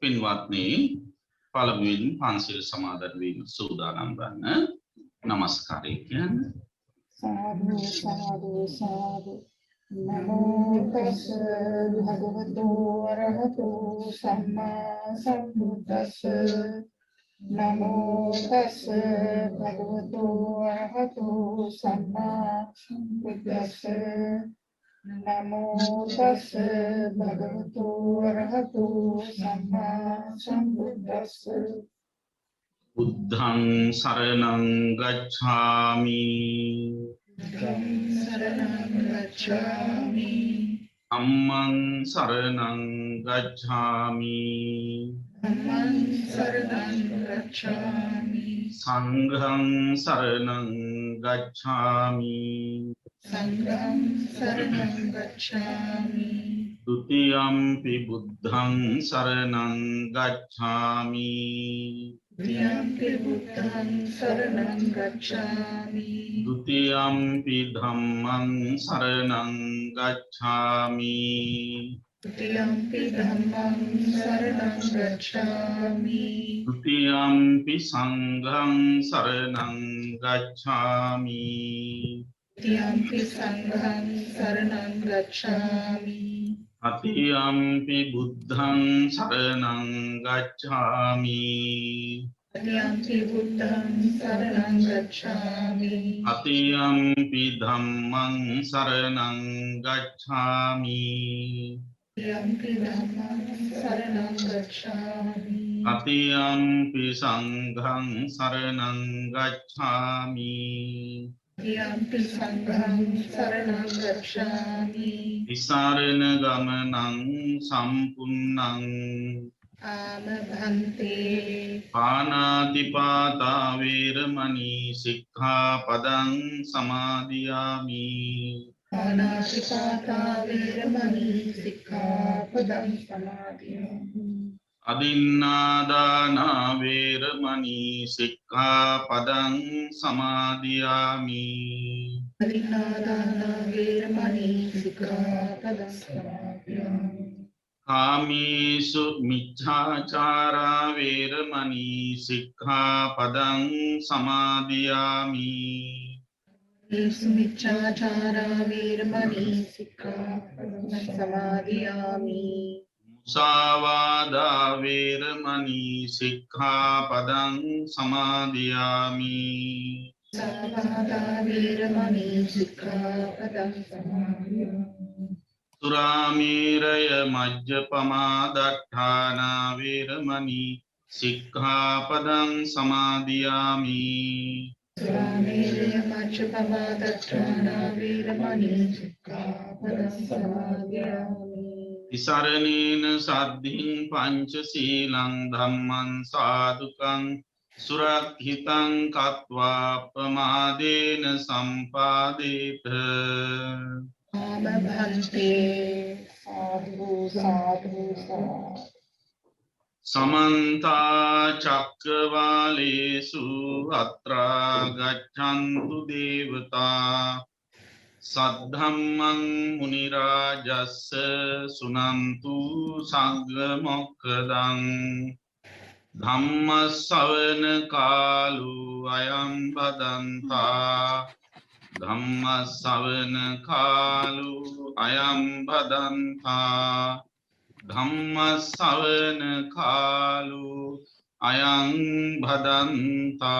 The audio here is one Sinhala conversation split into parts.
පින්වත්නි පළමුවෙන් පන්සිල් සමාදන් වීම සූදානම් වන්න නමස්කාරය කියන්නේ සාදු සාදු සාදු නමෝ තස්ස භගවතු වරහතු සම්මා සම්බුද්දස්ස නමෝ තස්ස භගවතු වරහතු සම්මා සම්බුද්දස්ස නමෝ තස්ස භගවතු වරහතු සම්මා සම්බුද්දස්ස බුද්ධං සරණං ගච්ඡාමි शरणं गच्छामि ධම්මං සරණං ගච්ඡාමි धम्मं शरणं गच्छामि සංඝං සරණං ගච්ඡාමි संघं शरणं गच्छामि ဒုတိယံ පි බුද්ධං සරණං ගච්ඡාමි द्वितीयंपि बुद्धं शरणं गच्छामि ဒုတိယံ පි ධම්මං සරණං ගච්ඡාමි तृतीयंपि धम्मं शरणं गच्छामि ဒုတိယံ පි සංඝං සරණං ගච්ඡාමි तृतीयंपि संघं शरणं गच्छामि တတိယံ පි බුද්ධං සරණං ගච්ඡාමි तृतीयंपि बुद्धं शरणं गच्छामि တတိယံ පි ධම්මං සරණං ගච්ඡාමි तृतीयंपि धम्मं शरणं गच्छामि တတိယံ පි සංඝං සරණං ගච්ඡාමි तृतीयंपि संघं शरणं गच्छामि තිසරණ ගමනං සම්පුන්නං आम भन्ते පානාතිපාතා වේරමණී සික්ඛාපදං සමාදියාමි पानातिपाता वेरमणि सिक्खापदं समादियामि අදින්නාදානා වේරමණී සික්ඛාපදං සමාදියාමි परिणादाना वेरमणि सिक्खापदं समादियामि කාමේසු මිච්ඡාචාරා වේරමණී සික්ඛාපදං සමාදියාමි सुमिच्छाचारा वेरमणि सिक्खापदं समादियामि මුසාවාදා වේරමණී සික්ඛාපදං සමාදියාමි सावादा वेरमणि सिक्खापदं समादियामि සුරාමේරය මජ්ජපමා දට්ඨානා වේරමණී සික්ඛාපදං සමාදියාමි सुरामेरय मच्छपमादत्ताना वेरमणि सिक्खापदं समादियामि තිසරණේන සද්ධින් පංචශීලං ධම්මං සාදුකං සුරක්ඛිතං කତ୍වා ප්‍රමාදේන සම්පාදේත आम भन्ते साधु साधु साधु समन्ता चक्रवालेषु अत्रा गच्छन्तु देवता सद्धम्मं मुनिराजस्य सुनन्तु सग्गमोक्खदं धम्मश्रवण कालो अयं भदन्ता धम्मश्रवण कालो अयं भदन्ता ධම්මස්සවන කාලු අයං භදන්තා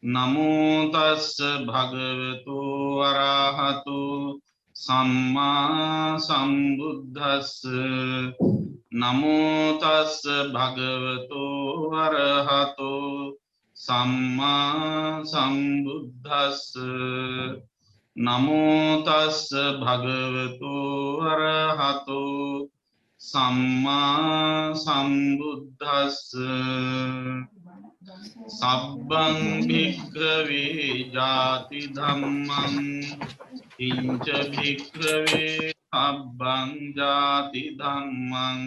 නමෝ තස්ස භගවතු වරහතු සම්මා සම්බුද්දස්ස නමෝ තස්ස භගවතු වරහතු සම්මා සම්බුද්දස්ස නමෝ තස්ස භගවතු අරහතෝ සම්මා සම්බුද්දස්ස සබ්බං භික්ඛවේ ජාති ධම්මං කිංච භික්ඛවේ සබ්බං ජාති ධම්මං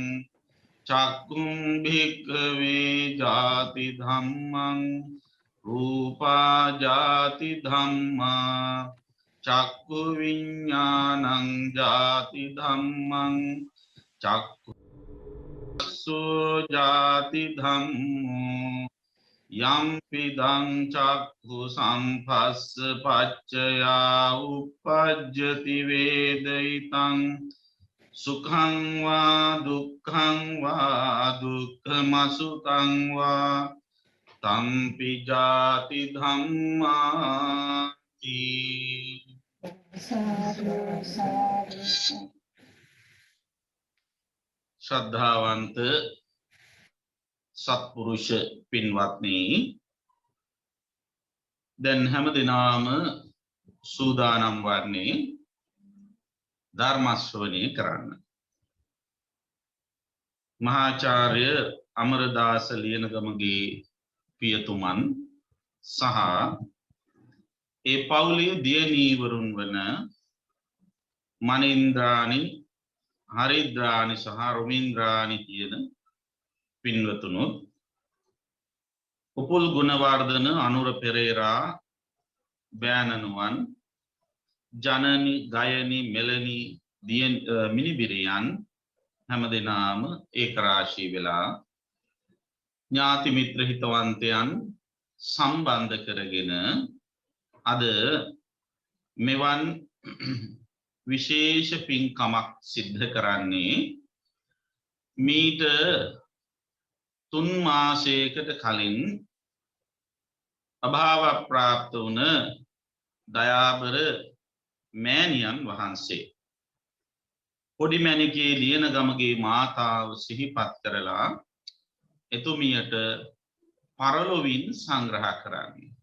චක්ඛුං භික්ඛවේ ජාති ධම්මං රූපා ජාති ධම්මා චක්ඛු විඤ්ඤාණං ජාති ධම්මං චක්ඛු සෝජාති ධම්මෝ යම්පිදං චක්ඛු සම්පස්ස පච්චයා උප්පජ්ජති වේදිතං සුඛං වා දුක්ඛං වා දුක්ඛමසුඛං වා තම්පි ජාති ධම්මාති. සාදු සාදු. ශ්‍රද්ධාවන්ත සත්පුරුෂ පින්වත්නි, දැන් හැම දිනාම සූදානම් වන්නේ ධර්ම ශ්‍රවණය කරන්න. මහාචාර්ය අමරදාස ලියනගමගේ පියතුමන් සහ ඒ පවුලේ දියණීවරුන් වන මනින්ද්‍රානි, හරිද්‍රානි සහ රොමින්ද්‍රානි කියන පින්වතුනුත්, උපුල් ගුණවර්ධන, අනුර පෙරේරා, බෑනනුවන්, ජනනි, ගයනි, මෙලනි, මිනිබිරියන් හැම දෙනාම ඒකරාශී වෙලා ඥාති මිත්‍ර හිතවන්තයන් සම්බන්ධ කරගෙන අද මෙවන් විශේෂ පින්කමක් සිද්ධ කරන්නේ මීට 3 මාසයකට කලින් අභාව ප්‍රාප්ත වුණ දයාබර මෑණියන් වහන්සේ. පොඩි මැණිකේ ලියනගමගේ මාතාව සිහිපත් කරලා එතුමියට පරලොවින් සංග්‍රහ කරන්නේ.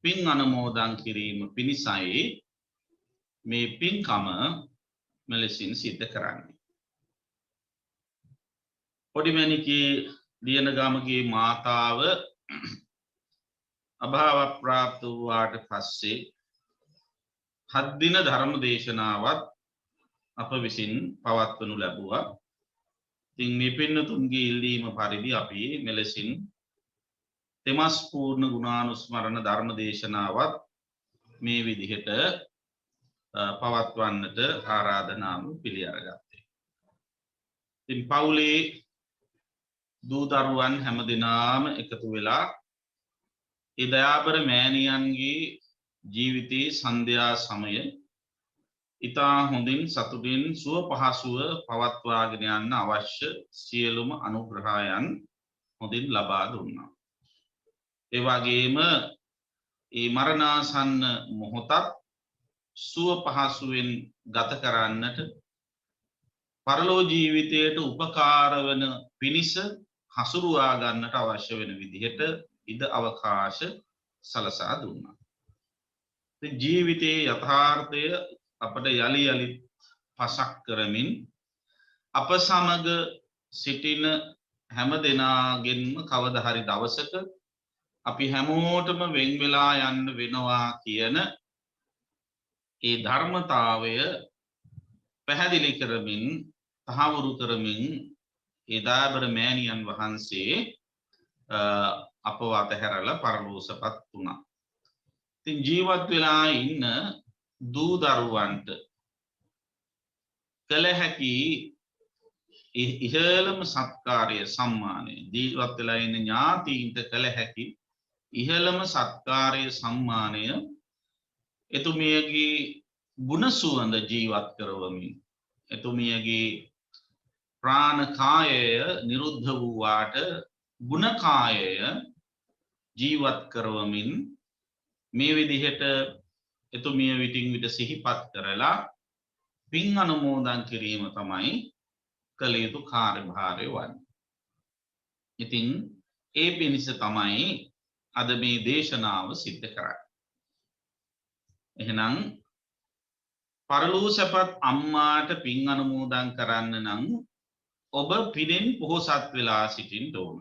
පින් අනුමෝදන් කිරීම පිණිසයි මේ පින්කම මෙලෙසින් සිද්ධ කරන්නේ. පොඩි මැණිකේ ලියනගමගේ මාතාව අභාව ප්‍රාප්ත වූාට පස්සේ 7 දින ධර්ම දේශනාවත් අප විසින් පවත්වනු ලැබුවා. ඉතින් මේ පින්නතුන්ගේ ඉල්ලීම පරිදි අපි මෙලෙසින් තෙමස් පූර්ණ ගුණානුස්මරණ ධර්ම දේශනාවත් මේ විදිහට පවත්වන්නට ආරාධනාව පිළි අරගත්තේ. ඉතින් පවුලේ දූ දරුවන් හැමදෙනාම එකතු වෙලා ඒ දයාබර මෑණියන්ගේ ජීවිතයේ සන්ධ්‍යා සමය ඉතා හොඳින් සතුටින් සුව පහසුව පවත්වාගෙන යන්න අවශ්‍ය සියලුම අනුග්‍රහයන් හොඳින් ලබා දුන්නා. ඒ වගේම ඒ මරණාසන්න මොහොතත් සුව පහසුවෙන් ගත කරන්නට, පරලෝ ජීවිතයට උපකාර වන පිණිස හසුරුවා ගන්නට අවශ්‍ය වෙන විදිහට ඉද අවකාශ සලසා දුන්නා. ජීවිතයේ යථාර්ථය අපට යලි යලිත් පසක් කරමින් අප සමග සිටින හැම දෙනාගෙන්ම කවදා හරි දවසක අපි හැමෝටම වෙන් වෙලා යන්න වෙනවා කියන ඒ ධර්මතාවය පැහැදිලි කරමින්, තහවුරු කරමින් ඒ දයාබර මෑණියන් වහන්සේ අපව අතහැරලා පරලෝසපත් වුණා. ඉතින් ජීවත් වෙලා ඉන්න දූ දරුවන්ට කළ හැකි ඉහළම සත්කාරය සම්මානය, ජීවත් වෙලා ඉන්න ඥාතීන්ට කළ හැකි ඉහළම සත්කාරය සම්මානය එතුමියගේ ගුණ සුවඳ ජීවත් කරවමින්, එතුමියගේ ප්‍රාණකායය නිරුද්ධ වූවාට ගුණකායය ජීවත් කරවමින් මේ විදිහට එතුමිය විටින් විට සිහිපත් කරලා පින් අනුමෝදන් කිරීම තමයි කළ යුතු කාර්යභාරය වන්නේ. ඉතින් ඒ පිණිස තමයි අද මේ දේශනාව සිද්ධ කරන්නේ. එහෙනම් පරලෝසපත් අම්මාට පින් අනුමෝදන් කරන්න නම් ඔබ පිනෙන් පොහොසත් වෙලා සිටින්න ඕන.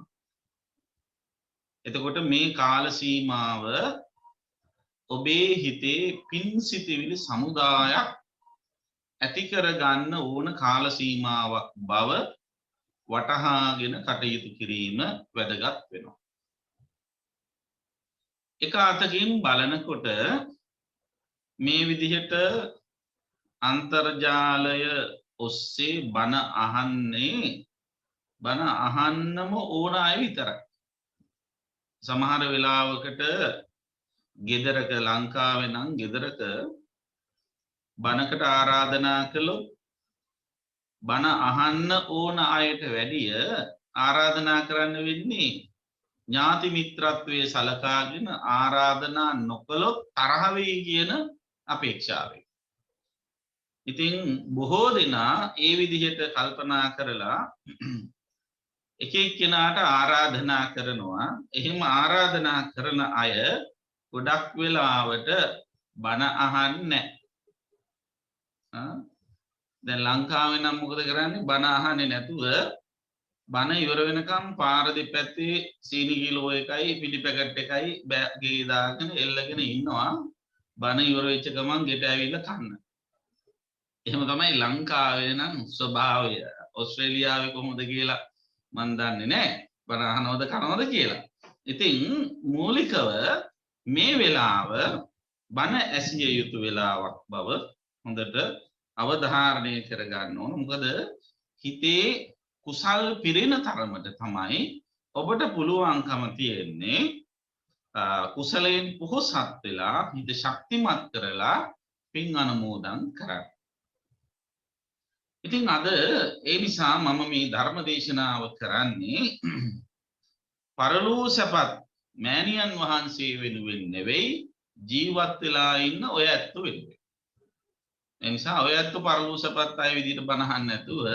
එතකොට මේ කාල සීමාව ඔබේ හිතේ පින් සිතිවිලි සමුදායක් ඇති කරගන්න ඕන කාල සීමාවක් බව වටහාගෙන කටයුතු කිරීම වැදගත් වෙනවා. එක අතකින් බලනකොට මේ විදිහට අන්තර්ජාලය ඔස්සේ බණ අහන්නේ බණ අහන්නම ඕන අය විතරයි. සමහර වෙලාවකට ගෙදරක ලංකාවේ නම් ගෙදරක බණකට ආරාධනා කළොත් බණ අහන්න ඕන අයට වැඩිය ආරාධනා කරන්න වෙන්නේ ඥාති මිත්‍රත්වයේ සලකාගෙන ආරාධනා නොකළොත් තරහ වෙයි කියන අපේක්ෂාවෙන්. ඉතින් බොහෝ දෙනා ඒ විදිහට කල්පනා කරලා එක එක්කෙනාට ආරාධනා කරනවා. එහෙම ආරාධනා කරන අය ගොඩක් වෙලාවට බණ අහන්නේ නැහැ. දැන් ලංකාවේ නම් මොකද කරන්නේ? බණ අහන්නේ නැතුව බණ ඉවර වෙනකම් පාර දෙපැත්තේ සීනි කිලෝ එකයි පිටි පැකට් එකයි ගේ දාගෙන එල්ලගෙන ඉන්නවා. බණ ඉවර වෙච්ච ගමන් ගෙට ඇවිල්ලා කන්න. එහෙම තමයි ලංකාවේ නම් ස්වභාවය. ඕස්ට්‍රේලියාවේ කොහොමද කියලා මන් දන්නේ නැහැ. බණ අහනවද කනවද කියලා. ඉතින් මූලිකව මේ වෙලාව බණ ඇසිය යුතු වෙලාවක් බව හොඳට අවධාරණය කරගන්න ඕන. මොකද හිතේ කුසල් පිරෙන තරමට තමයි ඔබට පුළුවන්කම තියෙන්නේ කුසලයෙන් පොහොසත් වෙලා හිත ශක්තිමත් කරලා පින් අනුමෝදන් කරන්න. ඉතින් අද ඒ නිසා මම මේ ධර්ම දේශනාව කරන්නේ පරලෝසපත් මෑණියන් වහන්සේ වෙනුවෙන් නෙවෙයි ජීවත් වෙලා ඉන්න ඔය ඇත්තෝ වෙනුවෙන්. ඒ නිසා ඔය ඇත්තෝ පරලෝසපත් අය විදිහට බනහන්න නැතුව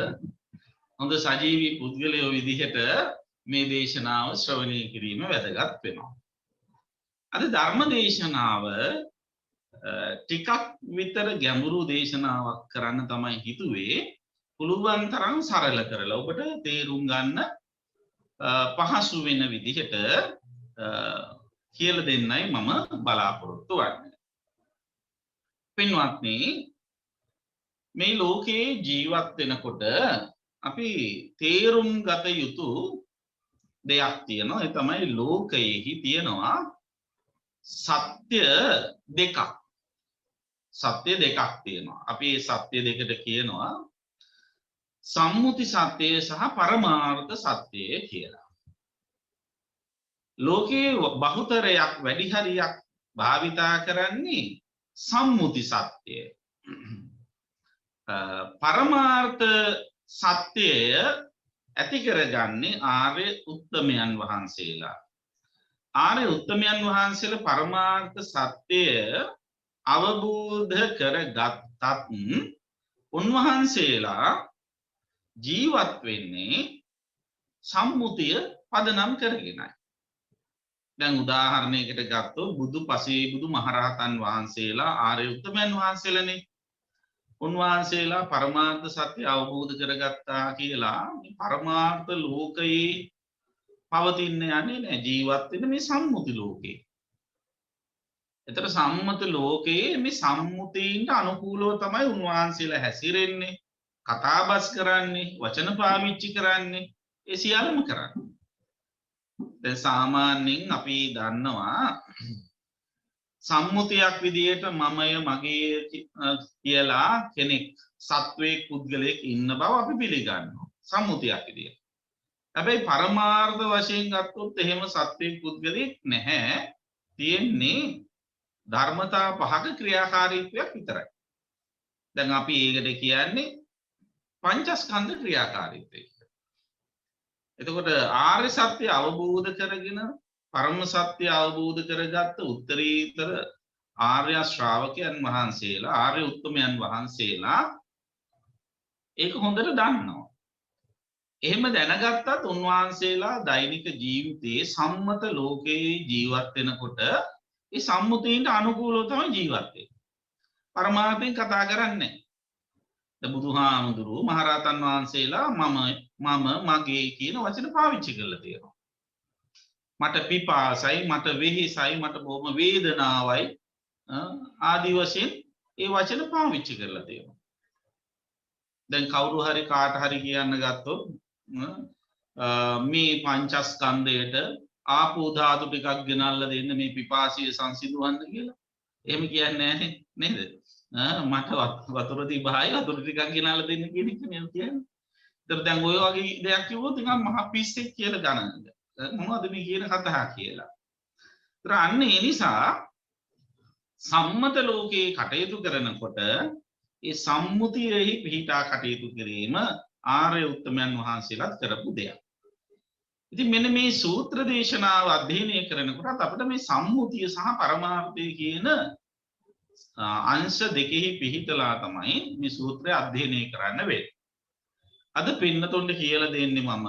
හොඳ සජීවී පුද්ගලයෝ විදිහට මේ දේශනාව ශ්‍රවණය කිරීම වැදගත් වෙනවා. අද ධර්ම දේශනාව ටිකක් විතර ගැඹුරු දේශනාවක් කරන්න තමයි හිතුවේ. පුළුවන් තරම් සරල කරලා ඔබට තේරුම් ගන්න පහසු වෙන විදිහට කියලා දෙන්නයි මම බලාපොරොත්තු වෙන්නේ. පින්වත්නි, මේ ලෝකේ ජීවත් වෙනකොට අපි තේරුම් ගත යුතු දෙයක් තියෙනවා. ඒ තමයි ලෝකයේහි තියෙනවා සත්‍ය දෙකක්. සත්‍ය දෙකක් තියෙනවා. අපි මේ සත්‍ය දෙකට කියනවා සම්මුති සත්‍යය සහ පරමාර්ථ සත්‍යය කියලා. ලෝකේ බහුතරයක් වැඩි හරියක් භාවිතා කරන්නේ සම්මුති සත්‍යය. පරමාර්ථ සත්‍යය ඇති කරගන්නේ ආර්ය උත්තමයන් වහන්සේලා. ආර්ය උත්තමයන් වහන්සේලා පරමාර්ථ සත්‍යය අවබෝධ කරගත්තත් උන්වහන්සේලා ජීවත් වෙන්නේ සම්මුතිය පදනම් කරගෙනයි. දැන් උදාහරණයකට ගත්තොත් බුදු පසේ බුදු මහරහතන් වහන්සේලා ආර්ය උත්තමයන් වහන්සේලානේ. උන්වහන්සේලා පරමාර්ථ සත්‍ය අවබෝධ කරගත්තා කියලා මේ පරමාර්ථ ලෝකයේ පවතින යන්නේ නැහැ. ජීවත් වෙන මේ සම්මුති ලෝකේ. ඒතර සම්මත ලෝකයේ මේ සම්මුතීන්ට අනුකූලව තමයි උන්වහන්සේලා හැසිරෙන්නේ, කතාබස් කරන්නේ, වචන පාවිච්චි කරන්නේ, ඒ සියල්ලම කරන්නේ. දැන් සාමාන්‍යයෙන් අපි දන්නවා සම්මුතියක් විදියට මමය මගේ කියලා කෙනෙක් සත්වයේ පුද්ගලයෙක් ඉන්න බව අපි පිළිගන්නවා සම්මුතියක් විදියට. හැබැයි පරමාර්ථ වශයෙන් ගත්තොත් එහෙම සත්වයේ පුද්ගලයෙක් නැහැ. තියෙන්නේ ධර්මතා පහක ක්‍රියාකාරීත්වයක් විතරයි. දැන් අපි ඒකට කියන්නේ පංචස්කන්ධ ක්‍රියාකාරීත්වය. එතකොට ආර්ය සත්‍ය අවබෝධ කරගෙන පරම සත්‍ය අවබෝධ කරගත්ත උත්තරීතර ආර්ය ශ්‍රාවකයන් වහන්සේලා, ආර්ය උත්තමයන් වහන්සේලා ඒක හොඳට දන්නවා. එහෙම දැනගත්තත් උන්වහන්සේලා දෛනික ජීවිතයේ සම්මත ලෝකයේ ජීවත් වෙනකොට ඒ සම්මුතියින්ට අනුකූලව තමයි ජීවත් වෙන්නේ. පරමාර්ථයෙන් කතා කරන්නේ නැහැ. දැන් බුදුහාමුදුරුවෝ මහරහතන් වහන්සේලා මම මගේ කියන වචන පාවිච්චි කරලා තියෙනවා. මට පිපාසයි, මට වෙහෙසයි, මට බොහොම වේදනාවයි ආදි වශයෙන් ඒ වචන පාවිච්චි කරලා තියෙනවා. දැන් කවුරු හරි කාට හරි කියන්න ගත්තොත් මේ පංචස්කන්ධයට ආපෝ ධාතු ටිකක් ගෙනල්ලා දෙන්න මේ පිපාසිය සංසිඳවන්න කියලා. එහෙම කියන්නේ නැහැ නේද? මට වතුර තිබහයි වතුර ටිකක් ගෙනල්ලා දෙන්න කියන එක නේ කියන්නේ. ඒතර දැන් ඔය වගේ දෙයක් කිව්වොත් නිකන් මහ පිස්සෙක් කියලා ගණන්ද. මොනවද මේ කියන කතා කියලා. ඒතර අන්න ඒ නිසා සම්මත ලෝකේ කටයුතු කරනකොට ඒ සම්මුතියෙහි පිහිටා කටයුතු කිරීම ආර්ය උත්තමයන් වහන්සේලාත් කරපු දෙයක්. ඉතින් මෙන්න මේ සූත්‍ර දේශනාව අධ්‍යයනය කරනකොට අපිට මේ සම්මුතිය සහ පරමාර්ථය කියන අංශ දෙකෙහි පිහිටලා තමයි මේ සූත්‍රය අධ්‍යයනය කරන්න වෙන්නේ. අද පින්නතුන්ට කියලා දෙන්නේ මම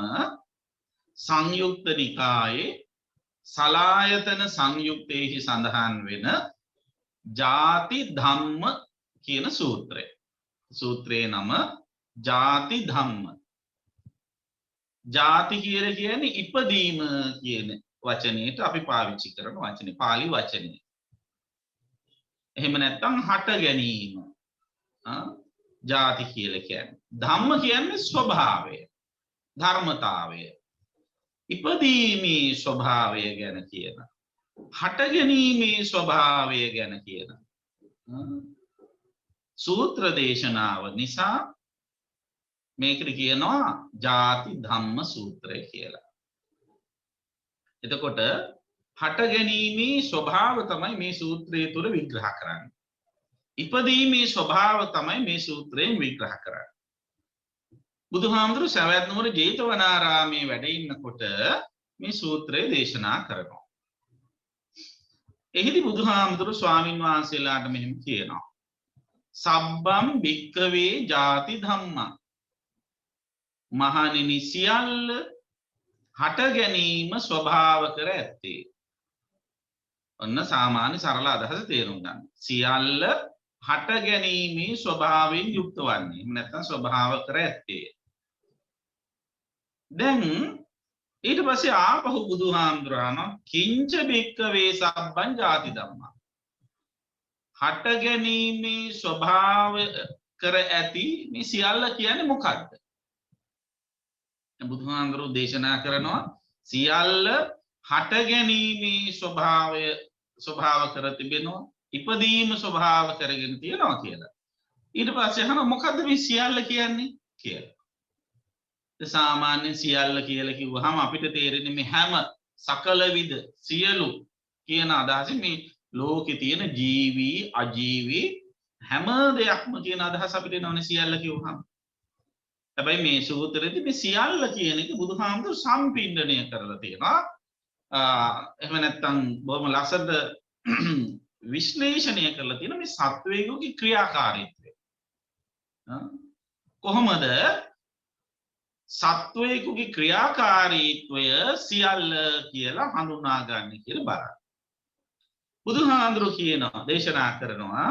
සංයුක්ත නිකායේ සලායතන සංයුක්තේහි සඳහන් වෙන ජාති ධම්ම කියන සූත්‍රය. සූත්‍රයේ නම ජාති ධම්ම. ජාති කියලා කියන්නේ ඉපදීම කියන වචනයට අපි පාවිච්චි කරන වචනේ පාලි වචනේ. එහෙම නැත්නම් හට ගැනීම. ජාති කියලා කියන්නේ. ධම්ම කියන්නේ ස්වභාවය, ධර්මතාවය. ඉපදීමේ ස්වභාවය ගැන කියන. හට ගැනීමේ ස්වභාවය ගැන කියන. සූත්‍ර දේශනාව නිසා මේකට කියනවා ජාති ධම්ම සූත්‍රය කියලා. එතකොට හට ගැනීමේ ස්වභාව තමයි මේ සූත්‍රය තුළ විග්‍රහ කරන්නේ. ඉපදීමේ ස්වභාව තමයි මේ සූත්‍රයෙන් විග්‍රහ කරන්නේ. බුදුහාමුදුරු සවැත් නුවර ජේතවනාරාමේ වැඩ ඉන්නකොට මේ සූත්‍රය දේශනා කරනවා. එහිදී බුදුහාමුදුරු ස්වාමින් වහන්සේලාට මෙහෙම කියනවා. සබ්බම් භික්ඛවේ ජාති ධම්මා. මහණෙනි සියල්ල හට ගැනීම ස්වභාව කර ඇත්තේ. ඔන්න සාමාන්‍ය සරල අදහස තේරුම් ගන්න. සියල්ල හට ගැනීමේ ස්වභාවයෙන් යුක්ත වන්නේ. එහෙම නැත්නම් ස්වභාව කර ඇත්තේ. දැන් ඊට පස්සේ ආපහු බුදුහාමුදුරන කිංච භික්ඛවේ සබ්බං ජාති ධම්මා. හට ගැනීමේ ස්වභාව කර ඇති මේ සියල්ල කියන්නේ මොකක්ද? බුදුහාමුදුරු දේශනා කරනවා සියල්ල හට ගැනීමේ ස්වභාව කර තිබෙනවා, ඉපදීම ස්වභාව කරගෙන තියෙනවා කියලා. ඊට පස්සේ අහනවා මොකද්ද මේ සියල්ල කියන්නේ කියලා. සාමාන්‍ය සියල්ල කියලා කිව්වහම අපිට තේරෙන්නේ මේ හැම සකල විද සියලු කියන අදහසින් මේ ලෝකේ තියෙන ජීවි අජීවි හැම දෙයක්ම කියන අදහස අපිට එනවනේ සියල්ල කිව්වහම. හැබැයි මේ සූත්‍රයේදී මේ සියල්ල කියන එක බුදුහාමුදුරු සම්පින්ඩණය කරලා තියෙනවා. එහෙම නැත්නම් බොහොම ලස්සනට විශ්ලේෂණය කරලා තියෙන මේ සත්වයේ ක්‍රියාකාරීත්වය. කොහොමද සත්වයේ ක්‍රියාකාරීත්වය සියල්ල කියලා හඳුනාගන්නේ කියලා බලන්න. බුදුහාමුදුරු කියනවා දේශනා කරනවා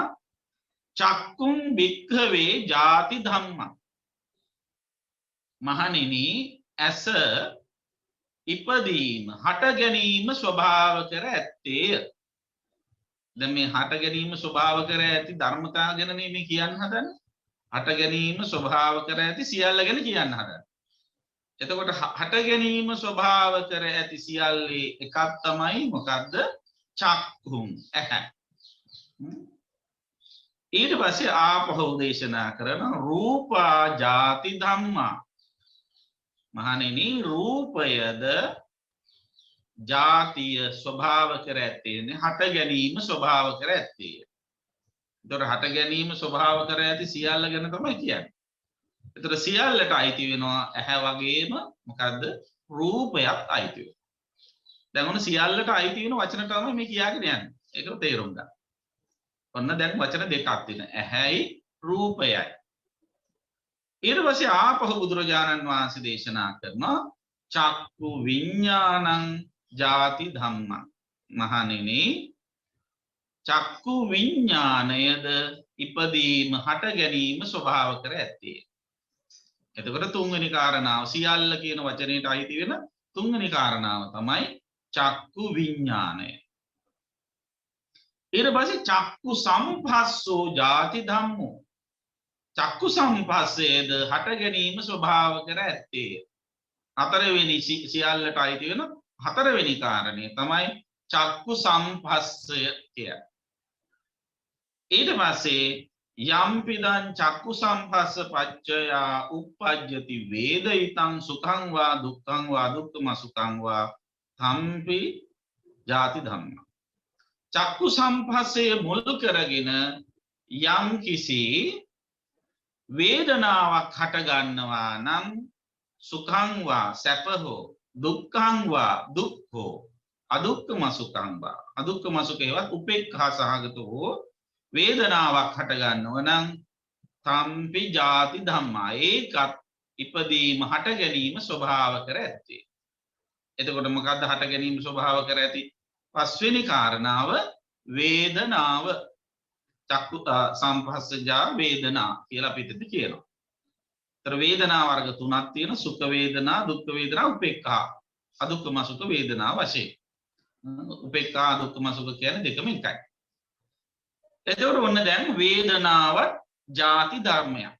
චක්කුම් භික්ඛවේ ජාති ධම්මා. මහණෙනි ඇස ඉපදීම හට ගැනීම ස්වභාව කර ඇත්තේය. දැන් මේ හට ගැනීම ස්වභාව කර ඇති ධර්මතාව ගැන මේ කියන්න හදන්නේ. හට ගැනීම ස්වභාව කර ඇති සියල්ල ගැන කියන්න හදන්නේ. එතකොට හට ගැනීම ස්වභාව කර ඇති සියල්ලේ එකක් තමයි මොකද්ද? චක්කුම් ඇහැ. ඊට පස්සේ ආපහු දේශනා කරන රූපා ජාති ධම්මා. මහණෙනි රූපයද ජාතිය ස්වභාව කර ඇත්තේ හට ගැනීම ස්වභාව කර ඇත්තේ. එතකොට හට ගැනීම ස්වභාව කර ඇති සියල්ල ගැන තමයි කියන්නේ. එතකොට සියල්ලට අයිති වෙනවා ඇහැ වගේම මොකද්ද රූපයත් අයිති වෙනවා. දැන් ඔන්න සියල්ලට අයිති වෙන වචන තමයි මේ කියාගෙන යන්නේ. ඒක තේරුම් ගන්න. ඔන්න දැන් වචන දෙකක් තියෙනවා. ඇහැයි රූපයයි. ඊට පස්සේ ආපහු බුදුරජාණන් වහන්සේ දේශනා කරනවා චක්කු විඥානං ජාති ධම්මං. මහණෙනි චක්කු විඥානයද ඉපදීම හට ගැනීම ස්වභාව කර ඇත්තේ. එතකොට තුන්වෙනි කාරණාව සියල්ල කියන වචනයට අයිති වෙන තුන්වෙනි කාරණාව තමයි චක්කු විඥානය. ඊට පස්සේ චක්කු සම්පස්සෝ ජාති ධම්මෝ. චක්කු සම්පස්සේද හට ගැනීම ස්වභාව කර ඇත්තේ. හතරවෙනි සියල්ලට අයිති වෙන හතරවෙනි කාරණේ තමයි චක්කු සම්පස්සය කියන්නේ. ඊට පස්සේ යම්පිදං චක්කු සම්පස්ස පච්චයා uppajjati වේදිතං සුඛං වා දුක්ඛං වා දුක්ඛම සුඛං වා තම්පි ජාති ධම්ම. චක්කු සම්පස්සේ මුල් කරගෙන යම් කිසි වේදනාවක් හට ගන්නවා නම් සුඛං වා සැප හෝ දුක්ඛං වා දුක් හෝ අදුක්ඛම සුඛං වා අදුක්ඛම සුඛේවත් උපේක්ඛා සහගත හෝ වේදනාවක් හට ගන්නව නම් තම්පි ජාති ධම්මා ඒකත් ඉපදීම හට ගැනීම ස්වභාව කර ඇත්තේ. එතකොට මොකද්ද හට ගැනීම ස්වභාව කර ඇති? පස්වෙනි කාරණාව වේදනාව. චක්කු සම්පස්සජා වේදනා කියලා අපි ඉතින් කියනවා. ඒතර වේදනා වර්ග තුනක් තියෙනවා. සුඛ වේදනා, දුක්ඛ වේදනා, උපේක්ඛා. අදුක්ඛම සුඛ වේදනා වශයෙන්. උපේක්ඛා අදුක්ඛම සුඛ කියන්නේ දෙකම එකයි. එතකොට ඔන්න දැන් වේදනාව ಜಾති ධර්මයක්.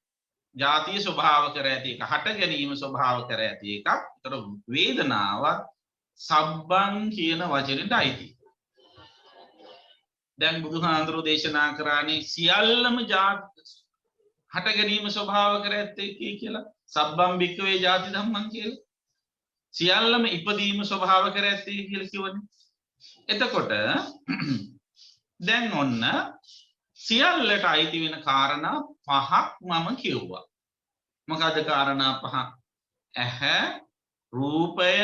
ಜಾතිය ස්වභාව කර ඇති එක, හට ගැනීම ස්වභාව කර ඇති එකක්. ඒතර වේදනාව සබ්බං කියන වචනෙට අයිති. දැන් බුදුහාඳුරෝ දේශනා කරානේ සියල්ලම හට ගැනීම ස්වභාව කර ඇත්තේ කියලා. සබ්බං භික්ඛවේ ಜಾති ධම්මං කියලා. සියල්ලම ඉපදීම ස්වභාව කර ඇත්තේ කියලා කියවනේ. එතකොට දැන් ඔන්න සියල්ලට අයිති වෙන කාරණා පහක් මම කිව්වා. මොකද කාරණා පහ? ඇහැ, රූපය,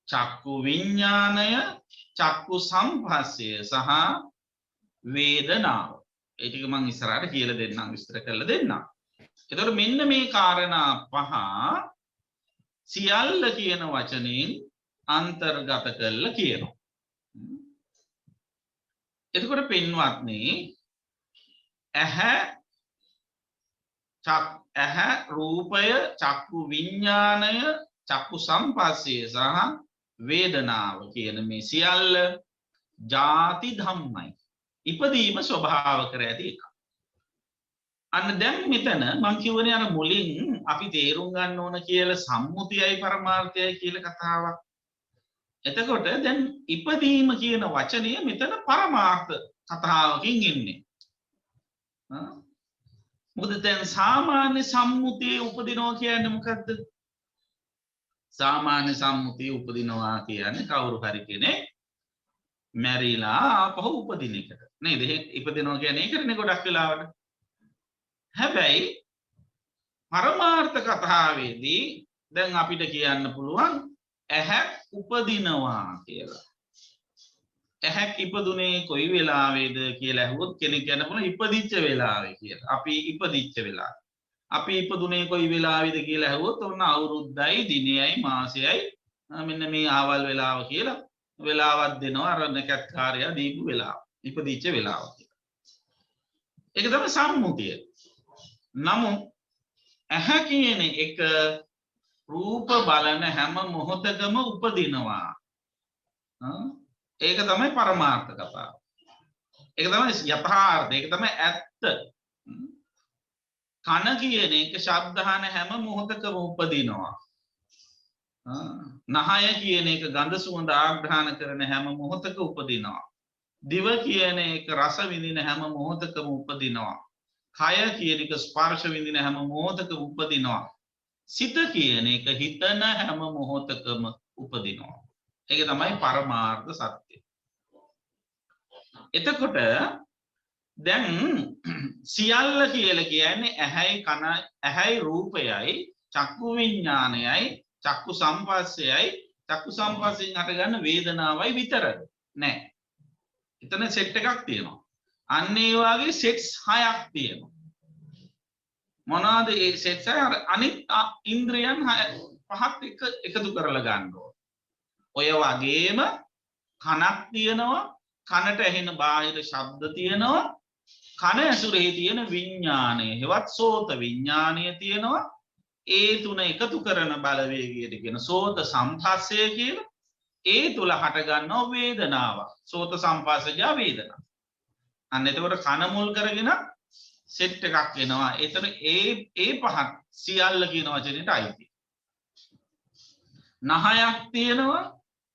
චක්කු විඥානය, චක්කු සම්පස්සය සහ වේදනාව. ඒ ටික මම ඉස්සරහට කියලා දෙන්නම්, විස්තර කරලා දෙන්නම්. එතකොට මෙන්න මේ කාරණා පහ සියල්ල කියන වචنين අන්තර්ගත කරලා කියනවා. එතකොට පින්වත්නි ඇහැ රූපය චක්කු විඥානය චක්කු සම්පස්සය සහ වේදනාව කියන මේ සියල්ල ಜಾති ධම්මයි. ඉපදීම ස්වභාව කර ඇති එක. අන්න දැන් මෙතන මම කියවනේ අර මුලින් අපි තේරුම් ගන්න ඕන කියලා සම්මුතියයි පරමාර්ථයයි කියලා කතාවක්. එතකොට දැන් ඉපදීම කියන වචනය මෙතන පරමාර්ථ කතාවකින් ඉන්නේ. මොකද දැන් සාමාන්‍ය සම්මුතියේ උපදිනවා කියන්නේ මොකද්ද? සාමාන්‍ය සම්මුතියේ උපදිනවා කියන්නේ කවුරු හරි කෙනෙක් මැරිලා ආපහු උපදින එකට. නේද? ඉපදිනවා කියන්නේ ඒකනේ ගොඩක් වෙලාවට. හැබැයි පරමාර්ථ කතාවේදී දැන් අපිට කියන්න පුළුවන් ඇහැ උපදිනවා කියලා. ඇහැක් ඉපදුනේ කොයි වෙලාවේද කියලා අහුවොත් කෙනෙක් කියන්න පුළුවන් ඉපදිච්ච වෙලාවේ කියලා. අපි ඉපදිච්ච වෙලාව. අපි ඉපදුනේ කොයි වෙලාවේද කියලා අහුවොත් ඔන්න අවුරුද්දයි දිනයයි මාසයයි මෙන්න මේ ආවල් වෙලාව කියලා වෙලාවක් දෙනවා අර නැකත්කාරය දීපු වෙලාව. ඉපදිච්ච වෙලාව කියලා. ඒක තමයි සම්මුතිය. නමුත් ඇහැ කියන එක රූප බලන හැම මොහොතකම උපදිනවා. ඒක තමයි පරමාර්ථ කතාව. ඒක තමයි යථාර්ථය. ඒක තමයි ඇත්ත. කන කියන එක ශබ්ද අහන හැම මොහොතකම උපදිනවා. නහය කියන එක ගඳ සුවඳ ආග්‍රහණ කරන හැම මොහොතක උපදිනවා. දිව කියන එක රස විඳින හැම මොහොතකම උපදිනවා. කය කියන එක ස්පර්ශ විඳින හැම මොහොතකම උපදිනවා. සිත කියන එක හිතන හැම මොහොතකම උපදිනවා. ඒක තමයි පරමාර්ථ සත්‍ය. එතකොට දැන් සියල්ල කියලා කියන්නේ ඇහැයි කන ඇහැයි රූපයයි චක්කු විඥානයයි චක්කු සම්පස්සයයි චක්කු සම්පස්සයෙන් හටගන්න වේදනාවයි විතරද නෑ. එතන සෙට් එකක් තියෙනවා. අන්න ඒ වගේ සෙට්ස් 6ක් තියෙනවා. මොනවාද ඒ සෙට්ස්? අනිත් ඉන්ද්‍රියන් 5ක් එකතු කරලා ගන්න ඕන. ඔය වගේම කනක් තියෙනවා, කනට ඇහෙන බාහිර ශබ්ද තියෙනවා, කන ඇසුරේ තියෙන විඥානය හෙවත් සෝත විඥානය තියෙනවා. ඒ තුන එකතු කරන බලවේගයට කියන සෝත සම්පස්සය කියලා. ඒ තුල හට ගන්නව වේදනාව. සෝත සම්පස්සජ වේදනා. අන්න එතකොට කන මුල් කරගෙන සෙට් එකක් එනවා. එතන ඒ පහක් සියල්ල කියන වචනෙට අයිති. නහයක් තියෙනවා.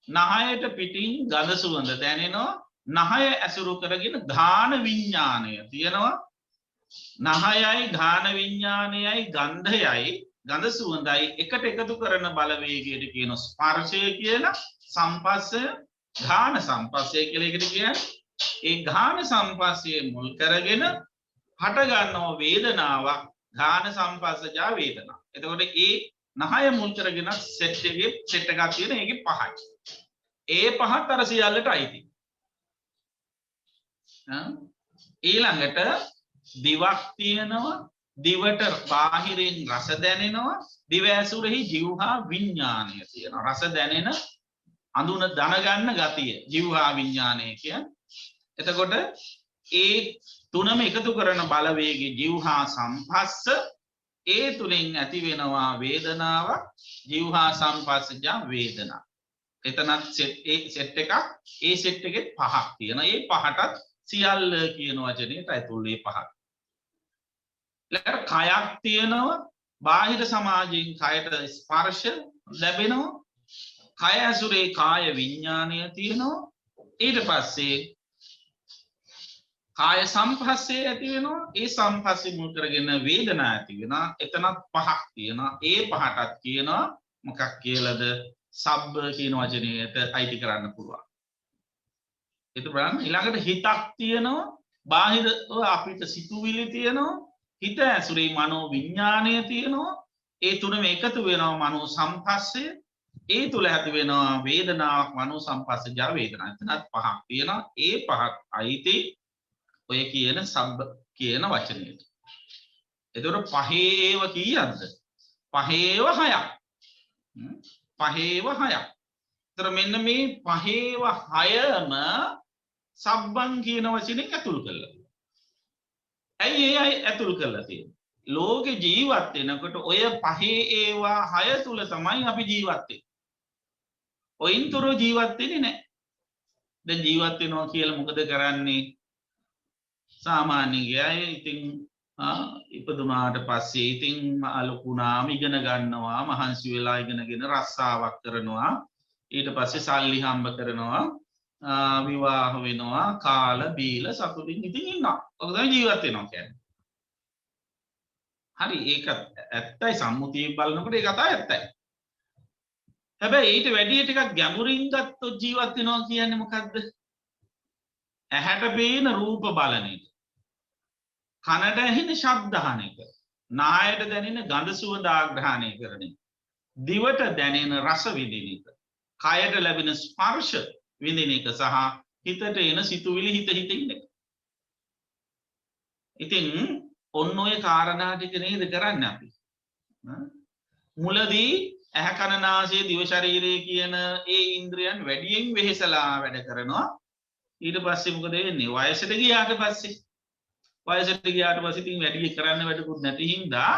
නහයට පිටින් ගඳ සුවඳ දැනෙනවා. නහය ඇසුරු කරගෙන ධාන විඥානය තියෙනවා. නහයයි ඝාන විඥානයයි ගන්ධයයි ගඳ සුවඳයි එකට එකතු කරන බලවේගයට කියන ස්පර්ශය කියලා සම්පස්සය ඝාන සම්පස්සය කියලා එකට කියන්නේ ඒ ඝාන සම්පස්සයේ මුල් කරගෙන හට ගන්නව වේදනාවක් ඝාන සම්පස්සජා වේදනා. එතකොට ඒ නහය මුල් කරගෙන සෙට් එකක් තියෙන ඒකේ පහයි. ඒ පහත් අර සියල්ලට අයිති. ඊළඟට දිවක් තියෙනවා දිවට බාහිරින් රස දැනෙනවා දිව ඇසුරෙහි ජීවහා විඥානය තියෙනවා රස දැනෙන අඳුන දැනගන්න ගතිය ජීවහා විඥානය කියන්නේ. එතකොට ඒ තුනම එකතු කරන බලවේගයේ ජීවහා සම්පස්ස ඒ තුලින් ඇති වෙනවා වේදනාවක් ජීවහා සම්පස්සජා වේදනා. එතනත් සෙට් එකක් ඒ සෙට් එකෙත් පහක් තියෙනවා. ඒ පහටත් සියල්ල කියන වචනයට ඇතුල් ඒ පහක්. ඊළඟට කයක් තියෙනවා බාහිර සමාජයෙන් කයට ස්පර්ශ ලැබෙනවා. කය ඇසුරේ කාය විඥානය තියෙනවා. ඊට පස්සේ කාය සම්පස්සේ ඇති වෙනවා. ඒ සම්පස්සේ මුල් කරගෙන වේදනා ඇති වෙනවා. එතනත් පහක් තියෙනවා. ඒ පහටත් කියනවා මොකක් කියලාද? සබ්බ කියන වචනයට අයිති කරන්න පුළුවන්. ඒක බලන්න ඊළඟට හිතක් තියෙනවා. බාහිර අපිට සිතුවිලි තියෙනවා. හිත ඇසුරේ මනෝ විඥානය තියෙනවා. ඒ තුනම එකතු වෙනවා මනෝ සම්පස්සේ. ඒ තුල ඇති වෙනවා වේදනාවක් මනෝ සම්පස්සජා වේදනා. එතනත් පහක් තියෙනවා. ඒ පහක් අයිති ඔය කියන සබ්බ කියන වචනයට. එතකොට පහේව කීයක්ද? පහේව හයක්. පහේව හයක්. ඒතර මෙන්න මේ පහේව හයම සබ්බං කියන වචනේ ඇතුල් කරලා. ඇයි ඒ ඇතුල් කරලා තියෙන්නේ? ලෝකේ ජීවත් වෙනකොට ඔය පහේ ඒවා හය තුල තමයි අපි ජීවත් වෙන්නේ. ඔයින්තර ජීවත් වෙන්නේ නැහැ. දැන් ජීවත් වෙනවා කියලා මොකද කරන්නේ? සාමාන්‍ය ගියයි ඉතින් ඉපදුනාට පස්සේ ඉතින් ලොකුනාම ඉගෙන ගන්නවා මහන්සි වෙලා ඉගෙනගෙන රස්සාවක් කරනවා ඊට පස්සේ සල්ලි හම්බ කරනවා විවාහ වෙනවා කාලා බීලා සතුටින් ඉතින් ඉන්නවා. ඔක තමයි ජීවත් වෙනවා කියන්නේ. හරි ඒක ඇත්තයි සම්මුතියෙන් බලනකොට ඒක තමයි ඇත්තයි. හැබැයි ඊට වැඩි ටිකක් ගැඹුරින් ගත්තොත් ජීවත් වෙනවා කියන්නේ මොකද්ද? ඇහැට පේන රූප බලන එක. කනට ඇහෙන ශබ්ද අහන එක. නායට දැනෙන ගඳ සුවඳ ආග්‍රහණය කරන එක. දිවට දැනෙන රස විඳින එක. කයට ලැබෙන ස්පර්ශ විඳින එක සහ හිතට එන සිතුවිලි හිත ඉන්න එක. ඉතින් ඔන්න ඔය කාරණා ටික නේද කරන්නේ අපි. මුලදී ඇහැ කන නාසය දිව ශරීරය කියන ඒ ඉන්ද්‍රියන් වැඩියෙන් වෙහෙසලා වැඩ කරනවා. ඊට පස්සේ මොකද වෙන්නේ? වයසට ගියාට පස්සේ ඉතින් වැඩි කරන්න වැඩකුත් නැති හින්දා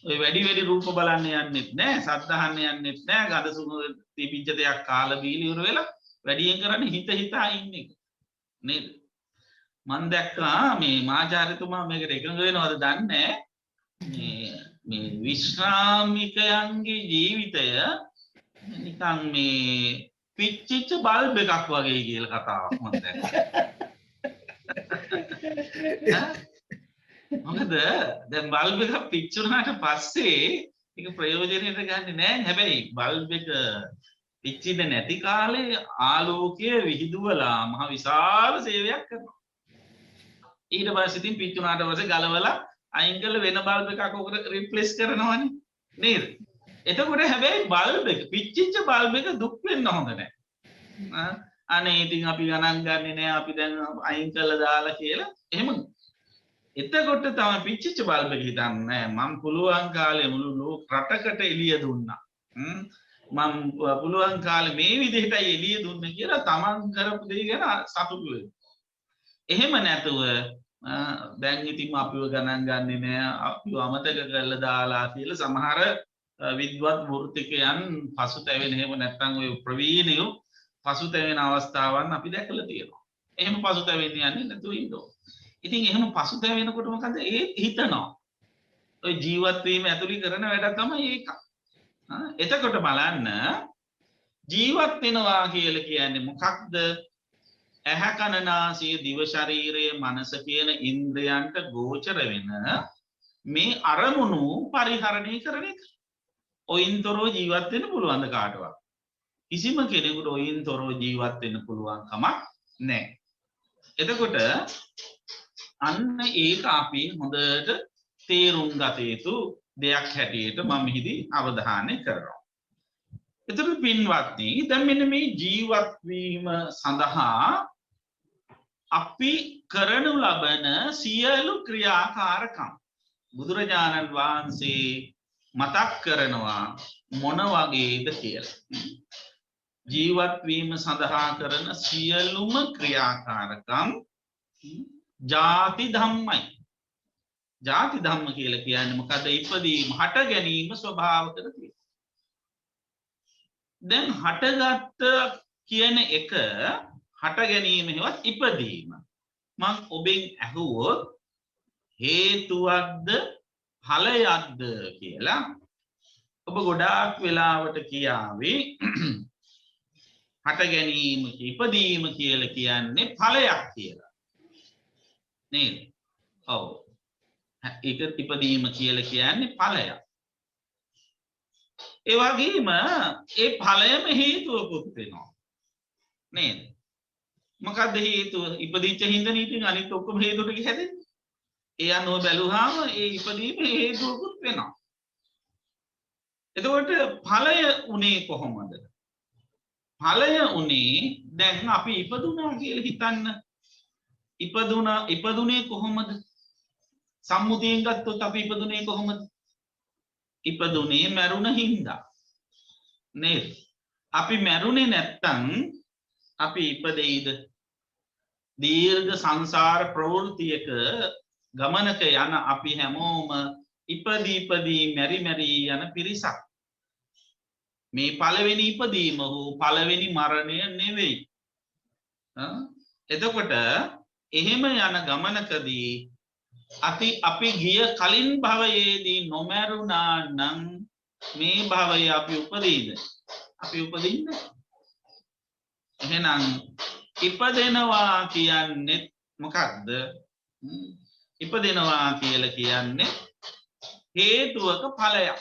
ඔය වැඩි රූප බලන්න යන්නෙත් නැහැ, සද්ද අහන්න යන්නෙත් නැහැ, ගඳ සුවඳ තිබිච්ච දෙයක් කාලා බීලා ඉවර වෙලා වැඩියෙන් කරන්නේ හිතා ඉන්න එක. නේද? මම දැක්කා මේ මාචාර්යතුමා මේකට එකඟ වෙනවද දන්නේ මේ විශ්‍රාමිකයන්ගේ ජීවිතය නිකන් මේ පිච්චිච්ච බල්බ් එකක් වගේ කියලා කතාවක් මම දැක්කා. මොකද දැන් බල්බ් එක පිච්චුනාට පස්සේ ඒක ප්‍රයෝජනෙට ගන්නෙ නෑ. හැබැයි බල්බ් එක පිච්චෙන්නේ නැති කාලේ ආලෝකය විහිදුවලා මහ විශාල සේවයක් කරනවා. ඊට පස්සේ ඉතින් පිච්චුනාට පස්සේ ගලවලා අයින් කරලා වෙන බල්බ් එකක් ඔකට රිප්ලේස් කරනවනේ නේද? එතකොට හැබැයි බල්බ් එක පිච්චිච්ච බල්බ් එක දුක් වෙන්න හොඳ නැහැ. අනේ ඉතින් අපි ගණන් ගන්නෙ නෑ අපි දැන් අයින් කරලා දාලා කියලා. එහෙම එතකොට තමයි පිච්චිච්ච බල්බ් එක හිතන්නේ මම පුළුවන් කාලේ මුළු රටකට එළිය දුන්නා. මම පුළුවන් කාලේ මේ විදිහටයි එළිය දුන්නේ කියලා තමන් කරපු දේ ගැන සතුටු වෙනවා. එහෙම නැතුව දැන් ඉතින් අපිව ගණන් ගන්නෙ නෑ අපිව අමතක කරලා දාලා කියලා සමහර විද්වත් වෘත්තිකයන් පසුතැවෙන එහෙම නැත්නම් ඔය ප්‍රවීණයෝ පසුතැවෙන අවස්ථාවන් අපි දැකලා තියෙනවා. එහෙම පසුතැවෙන්න යන්නේ නැතුව ඉන්න ඕන. ඉතින් එහෙම පසුතැවෙනකොට මොකද ඒ හිතනවා. ඔය ජීවත් වීම ඇතුළේ කරන වැඩ තමයි ඒක. එතකොට බලන්න ජීවත් වෙනවා කියලා කියන්නේ මොකක්ද? ඇහැ කන නාසය දිව ශරීරය මනස කියන ඉන්ද්‍රයන්ට ගෝචර වෙන මේ අරමුණු පරිහරණය කරන එක. ඔයින් තොරව ජීවත් වෙන්න පුළුවන් ද කාටවත්? කිසිම කෙනෙකුට ඔයින් තොරව ජීවත් වෙන්න පුළුවන් කමක් නැහැ. එතකොට අන්න ඒක අපි හොඳට තේරුම් ගත යුතු දෙයක් හැටියට මම මෙහිදී අවධානය කරනවා. එතකොට පින්වත්නි, දැන් මෙන්න මේ ජීවත් වීම සඳහා අපි කරනු ලබන සියලු ක්‍රියාකාරකම් බුදුරජාණන් වහන්සේ මතක් කරනවා මොන වගේද කියලා. ජීවත් වීම සඳහා කරන සියලුම ක්‍රියාකාරකම් ජාති ධම්මයි. ජාති ධම්ම කියලා කියන්නේ මොකද? ඉපදීම, හට ගැනීම ස්වභාව කර තියෙනවා. දැන් හටගත්ත කියන එක හට ගැනීම හෙවත් ඉපදීම. මම ඔබෙන් අහුවොත් හේතුවක්ද ඵලයක්ද කියලා ඔබ ගොඩාක් වෙලාවට කියාවේ හට ගැනීම ඉපදීම කියලා කියන්නේ ඵලයක් කියලා. නේද? ඔව්. ඒක ඉපදීම කියලා කියන්නේ ඵලයක්. ඒ වගේම ඒ ඵලයම හේතුවකුත් වෙනවා. නේද? මොකද්ද හේතුව? ඉපදිච්ච හින්දා නීතින් අනිත් ඔක්කොම හේතු ටික හැදෙන්නේ. ඒ අනුව බැලුවාම ඒ ඉපදීම හේතුවකුත් වෙනවා. එතකොට ඵලය උනේ කොහොමද? ඵලය උනේ දැන් අපි ඉපදුනා කියලා හිතන්න. ඉපදුනේ කොහොමද? සම්මුතියෙන් ගත්තොත් අපි ඉපදුනේ කොහොමද? ඉපදුනේ මරුණ හින්දා. නේද? අපි මරුනේ නැත්තම් අපි ඉපදෙයිද? දීර්ඝ සංසාර ප්‍රවෘත්තියක ගමනක යන අපි හැමෝම ඉපදී මෙරි යන පිරිසක්. මේ පළවෙනි ඉපදීම හෝ පළවෙනි මරණය නෙවෙයි. එතකොට එහෙම යන ගමනකදී අපි ගිය කලින් භවයේදී නොමරුණා නම් මේ භවයේ අපි උපදීද? අපි උපදින්නේ. එහෙනම් ඉපදෙනවා කියන්නේ මොකක්ද? ඉපදෙනවා කියලා කියන්නේ හේතුවක ඵලයක්.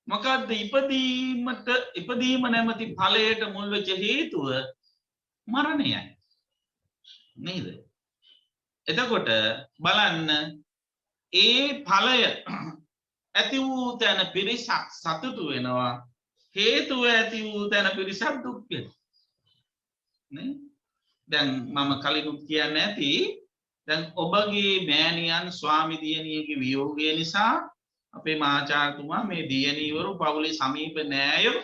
මොකද්ද ඉපදීම නැමැති ඵලයට මුල් වෙච්ච හේතුව? මරණයයි. නේද? එතකොට බලන්න ඒ ඵලය ඇති වූ තැන පිරිසක් සතුටු වෙනවා. හේතුව ඇති වූ තැන පිරිසක් දුක් වෙනවා. නේ? දැන් මම කලිනුත් කියන්නේ නැති දැන් ඔබගේ මෑණියන් ස්වාමි දියණියගේ වියෝගය නිසා අපේ මහාචාර්යතුමා මේ දියණියවරු පවුලේ සමීප නෑයෝ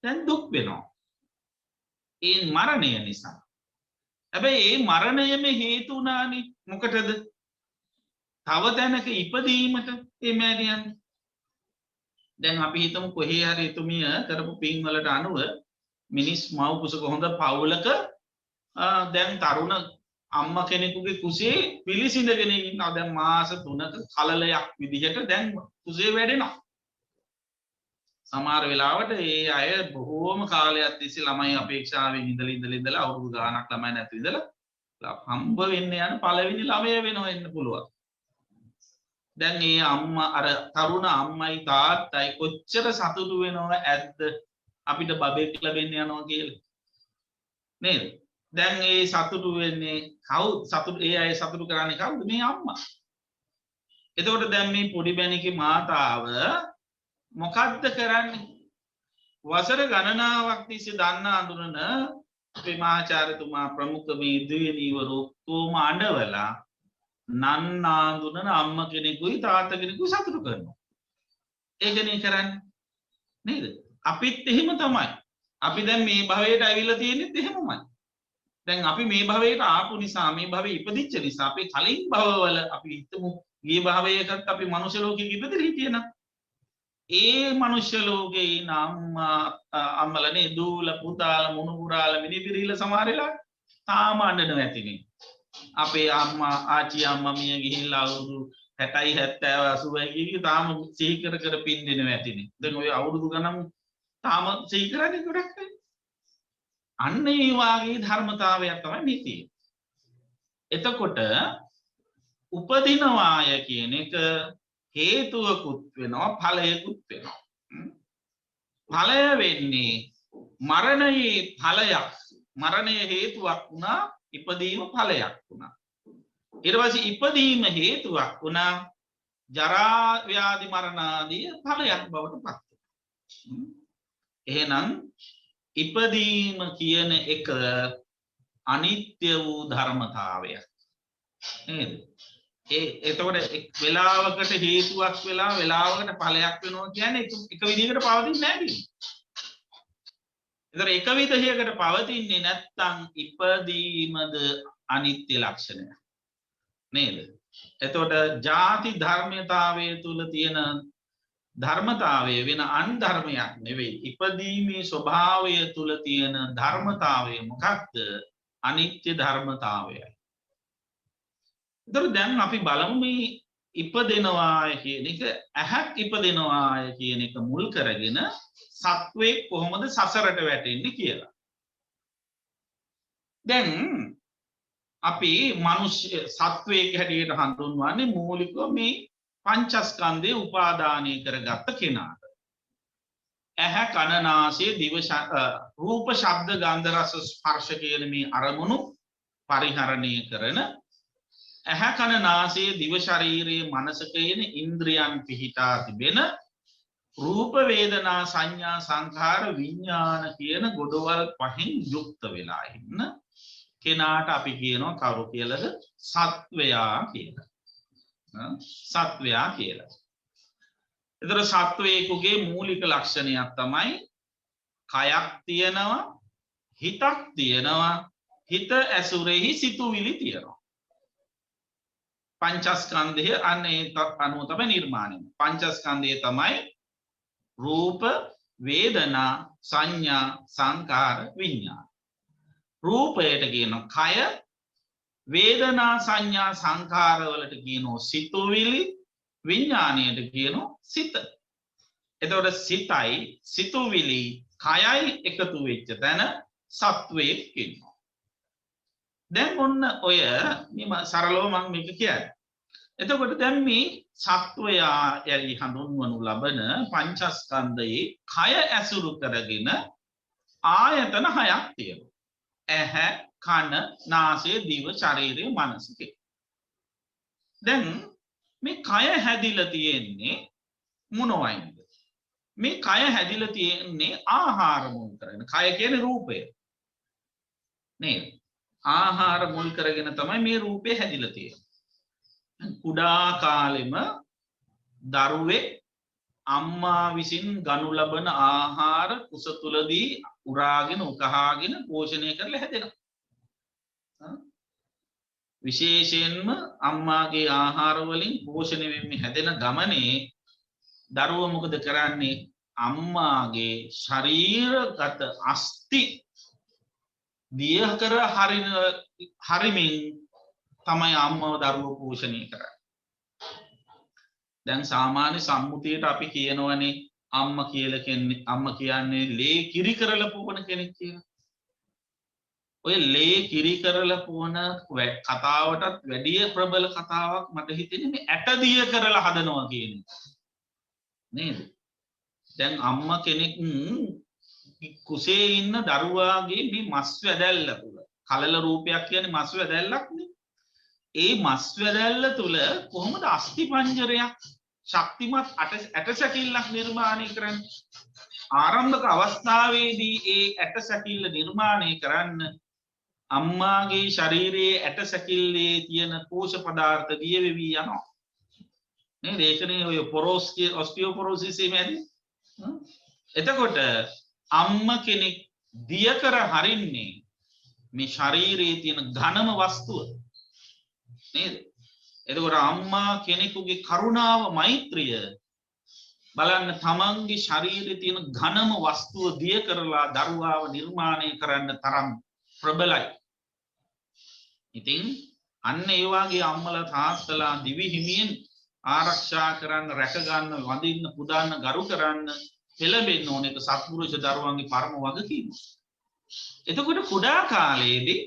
දැන් දුක් වෙනවා. ඒ මරණය නිසා. හැබැයි ඒ මරණයම හේතු උනානේ මොකටද? තව තැනක ඉපදීමට ඒ මෑණියන්. දැන් අපි හිතමු කොහේ හරි එතුමිය කරපු පින් වලට අනුව මිනිස් මව් කුසක හොඳ පවුලක දැන් තරුණ අම්මා කෙනෙකුගේ කුසේ පිළිසිඳගෙන ඉන්නවා. දැන් මාස 3ක කලලයක් විදිහට දැන් කුසේ වැඩෙනවා. සමහර වෙලාවට ඒ අය බොහෝම කාලයක් තිස්සේ ළමයි අපේක්ෂාවෙන් ඉඳලා අවුරුදු ගාණක් ළමයි නැති ඉඳලා හම්බ වෙන්න යන පළවෙනි ළමයා වෙනවා වෙන්න පුළුවන්. දැන් ඒ අම්මා අර තරුණ අම්මයි තාත්තයි කොච්චර සතුටු වෙනව ඇද්ද අපිට බබෙක් ලැබෙන්න යනවා කියලා. නේද? දැන් ඒ සතුටු වෙන්නේ කවුද? ඒ අය සතුටු කරන්නේ කවුද? මේ අම්මා. එතකොට දැන් මේ පොඩි බැනිකේ මාතාව මොකද්ද කරන්නේ? වසර ගණනාවක් තිස්සේ දන්න අඳුරන අපේ මහාචාර්යතුමා ප්‍රමුඛ මේ දිවිනීවරු කොහොම අඬවලා නන්නාඳුනන අම්ම කෙනෙකුයි තාත්තා කෙනෙකුයි සතුටු කරනවා. ඒකනේ කරන්නේ. නේද? අපිත් එහෙම තමයි. අපි දැන් මේ භවයට ඇවිල්ලා තියෙනෙත් එහෙමමයි. දැන් අපි මේ භවයට ආපු නිසා මේ භවයේ ඉපදිච්ච නිසා අපේ කලින් භවවල අපි හිතමු ගිය භවයකට අපි මනුෂ්‍ය ලෝකෙක ඉපදෙලා හිටියනම් ඒ මනුෂ්‍ය ලෝකේ ඉන්න අම්මලනේ දූල පුතාල මුණුපුරාල මිනිබිරිල සමහර වෙලාවට තාම අඬනවා ඇතිනේ. අපේ අම්මා ආච්චි අම්මා මිය ගිහිල්ලා අවුරුදු 60යි 70 80යි ගිහින් තාම සිහි කර පින් දෙනවා ඇතිනේ. දැන් ඔය අවුරුදු ගණන් තාම සිහි කරන්නේ ගොඩක් අන්න ඒ වාගේ ධර්මතාවයක් තමයි මේ තියෙන්නේ. එතකොට උපදිනවාය කියන එක හේතුවකුත් වෙනවා ඵලයකුත් වෙනවා. ඵලය වෙන්නේ මරණයේ ඵලයක්. මරණය හේතුවක් වුණා ඉපදීම ඵලයක් වුණා. ඊට පස්සේ ඉපදීම හේතුවක් වුණා ජරා ව්‍යාධි මරණ ආදී ඵලයක් බවට පත් වෙනවා. එහෙනම් ඉපදීම කියන එක අනිත්‍ය වූ ධර්මතාවයක් නේද? එතකොට එක් වෙලාවකට හේතුවක් වෙලා වෙලාවකට ඵලයක් වෙනවා කියන්නේ එක විදිහකට පවතින්නේ නැහැ කියන්නේ. ඒතර එක විදිහකට පවතින්නේ නැත්නම් ඉපදීමද අනිත්‍ය ලක්ෂණය නේද? එතකොට ಜಾති ධර්මතාවයේ තුල තියෙන ධර්මතාවය වෙන අන් ධර්මයක් නෙවෙයි. ඉපදීමේ ස්වභාවය තුල තියෙන ධර්මතාවය මොකක්ද? අනිත්‍ය ධර්මතාවයයි. ඒතර දැන් අපි බලමු මේ ඉපදෙනවාය කියන එක ඇහක් ඉපදෙනවාය කියන එක මුල් කරගෙන සත්වයේ කොහොමද සසරට වැටෙන්නේ කියලා. දැන් අපි මිනිස්සු සත්වයේ හැටියට හඳුන්වන්නේ මූලිකව මේ පංචස්කන්ධේ උපාදානය කරගත්ත කෙනාට. ඇහැ කන නාසය දිව රූප ශබ්ද ගන්ධ රස ස්පර්ශ කියන මේ අරමුණු පරිහරණය කරන ඇහැ කන නාසය දිව ශරීරයේ මනස කියන ඉන්ද්‍රියන් පිහිටා තිබෙන රූප වේදනා සංඥා සංඛාර විඥාන කියන ගොඩවල් පහෙන් යුක්ත වෙලා ඉන්න කෙනාට අපි කියනවා කවුරු කියලාද? සත්වයා කියලා. සත්වයා කියලා. ඒතර සත්වයේකුගේ මූලික ලක්ෂණයක් තමයි කයක් තියෙනවා, හිතක් තියෙනවා, හිත ඇසුරෙහි සිතුවිලි තියෙනවා. පංචස්කන්ධය අනේ අනුව තමයි නිර්මාණය. පංචස්කන්ධය තමයි රූප, වේදනා, සංඥා, සංකාර, විඥාන. රූපයට කියනවා කය, වේදනා සංඥා සංකාර වලට කියනවා සිතුවිලි, විඥාණයට කියනවා සිත. එතකොට සිතයි සිතුවිලි කයයි එකතු වෙච්ච තැන සත්වයේ කියනවා. දැන් ඔන්න ඔය මේ සරලව මම මේක කියන්නේ. එතකොට දැන් මේ සත්වයා යලි හඳුන්වනු ලබන පංචස්කන්ධයේ කය ඇසුරු කරගෙන ආයතන හයක් තියෙනවා. ඇහැ, කන, නාසය, දිව, ශරීරය, මනස. දැන් මේ කය හැදිලා තියෙන්නේ මොනවයින්ද? මේ කය හැදිලා තියෙන්නේ ආහාර මුල් කරගෙන. කය කියන්නේ රූපය. නේද? ආහාර මුල් කරගෙන තමයි මේ රූපය හැදිලා තියෙන්නේ. කුඩා කාලෙම දරුවෙක් අම්මා විසින් ගනු ලබන ආහාර කුස තුලදී උරාගෙන උකහාගෙන පෝෂණය කරලා හැදෙනවා. විශේෂයෙන්ම අම්මාගේ ආහාර වලින් පෝෂණය වෙමින් හැදෙන ගමනේ දරුවා මොකද කරන්නේ? අම්මාගේ ශරීරගත අස්ථි දිය කර හරිමින් තමයි අම්මව දරුවෝ පෝෂණය කරන්නේ. දැන් සාමාන්‍ය සම්මුතියට අපි කියනවනේ අම්මා කියන්නේ ලේ කිරි කරලා පුවන කෙනෙක් කියලා. ඔය ලේ කිරි කරලා පුවන කතාවටත් වැඩිය ප්‍රබල කතාවක් මට හිතෙන්නේ මේ ඇටදිය කරලා හදනවා කියන එක. නේද? දැන් අම්මා කෙනෙක් කුසේ ඉන්න දරුවාගේ මේ මස් වැදැල්ල තුල කලල රූපයක් කියන්නේ මස් වැදැල්ලක් නේ. ඒ මස් වැදැල්ල තුල කොහොමද අස්ථි පංජරයක් ශක්තිමත් ඇටසැකිල්ලක් නිර්මාණය කරන්නේ? ආරම්භක අවස්ථාවේදී ඒ ඇටසැකිල්ල නිර්මාණය කරන්න අම්මාගේ ශරීරයේ ඇටසැකිල්ලේ තියෙන පෝෂක පදාර්ථ දිය වෙවි යනවා. නේද? ඒකනේ ඔය ඔස්ටියෝපොරොසිස් එමෙදී. එතකොට අම්මා කෙනෙක් දිය කර හරින්නේ මේ ශරීරයේ තියෙන ඝනම වස්තුව. නේද? එතකොට අම්මා කෙනෙකුගේ කරුණාව මෛත්‍රිය බලන්න තමන්ගේ ශරීරයේ තියෙන ඝනම වස්තුව දිය කරලා දරුවාව නිර්මාණය කරන්න තරම් ප්‍රබලයි. ඉතින් අන්න ඒ වගේ අම්මලා තාත්තලා දිවි හිමියෙන් ආරක්ෂා කරන්න, රැක ගන්න, වඳින්න, පුදන්න, ගරු කරන්න පෙළඹෙන්න ඕනේ. ඒක සත්පුරුෂ දරුවන්ගේ පරම වගකීම. එතකොට කුඩා කාලයේදී